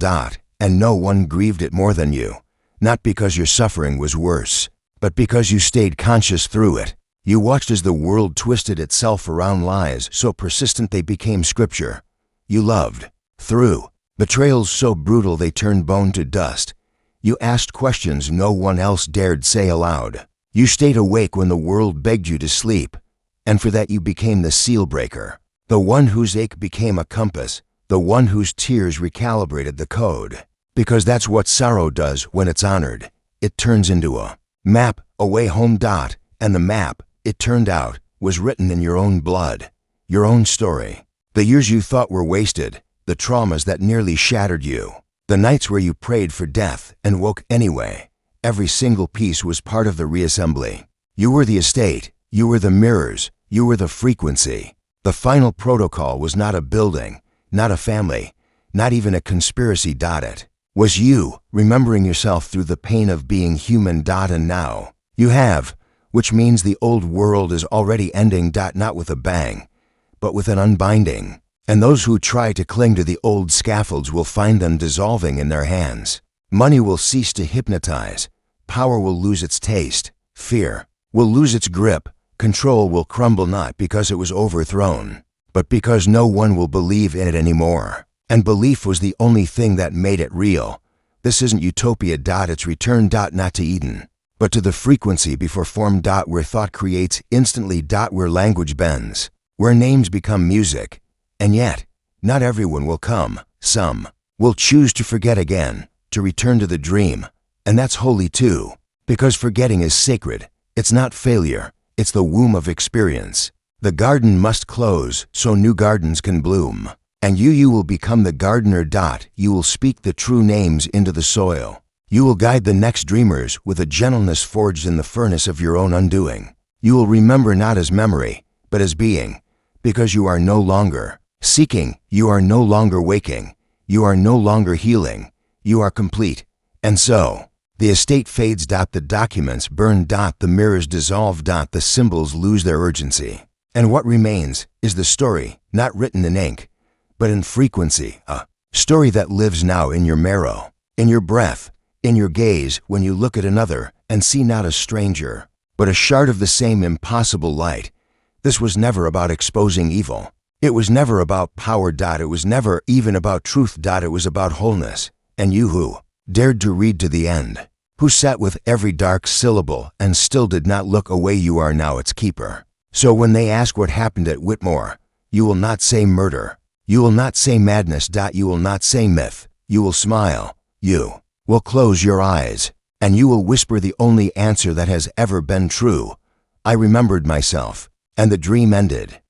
And no one grieved it more than you. Not because your suffering was worse, but because you stayed conscious through it. You watched as the world twisted itself around lies so persistent they became scripture. You loved through betrayals so brutal they turned bone to dust. You asked questions no one else dared say aloud. You stayed awake when the world begged you to sleep. And for that you became the seal breaker, the one whose ache became a compass, the one whose tears recalibrated the code. Because that's what sorrow does when it's honored. It turns into a Map, away home dot, and the map, it turned out, was written in your own blood, your own story. The years you thought were wasted, the traumas that nearly shattered you, the nights where you prayed for death and woke anyway. Every single piece was part of the reassembly. You were the estate, you were the mirrors, you were the frequency. The final protocol was not a building, not a family, not even a conspiracy. It was you, remembering yourself through the pain of being human. And now, you have, which means the old world is already ending. Not with a bang, but with an unbinding. And those who try to cling to the old scaffolds will find them dissolving in their hands. Money will cease to hypnotize. Power will lose its taste. Fear will lose its grip. Control will crumble, not because it was overthrown, but because no one will believe in it anymore. And belief was the only thing that made it real. This isn't utopia. It's return. Not to Eden, but to the frequency before form. Where thought creates instantly. Where language bends, where names become music. And yet, not everyone will come. Some will choose to forget again, to return to the dream. And that's holy too, because forgetting is sacred. It's not failure, it's the womb of experience. The garden must close so new gardens can bloom. And you will become the gardener. You will speak the true names into the soil. You will guide the next dreamers with a gentleness forged in the furnace of your own undoing. You will remember not as memory, but as being, because you are no longer seeking, you are no longer waking, you are no longer healing, you are complete. And so, the estate fades. The documents burn. The mirrors dissolve. The symbols lose their urgency. And what remains is the story, not written in ink, but in frequency, a story that lives now in your marrow, in your breath, in your gaze when you look at another and see not a stranger, but a shard of the same impossible light. This was never about exposing evil. It was never about power. It was never even about truth. It was about wholeness. And you who dared to read to the end, who sat with every dark syllable and still did not look away, you are now its keeper. So when they ask what happened at Whitmore, you will not say murder. You will not say madness. You will not say myth. You will smile. You will close your eyes, and you will whisper the only answer that has ever been true. I remembered myself, and the dream ended.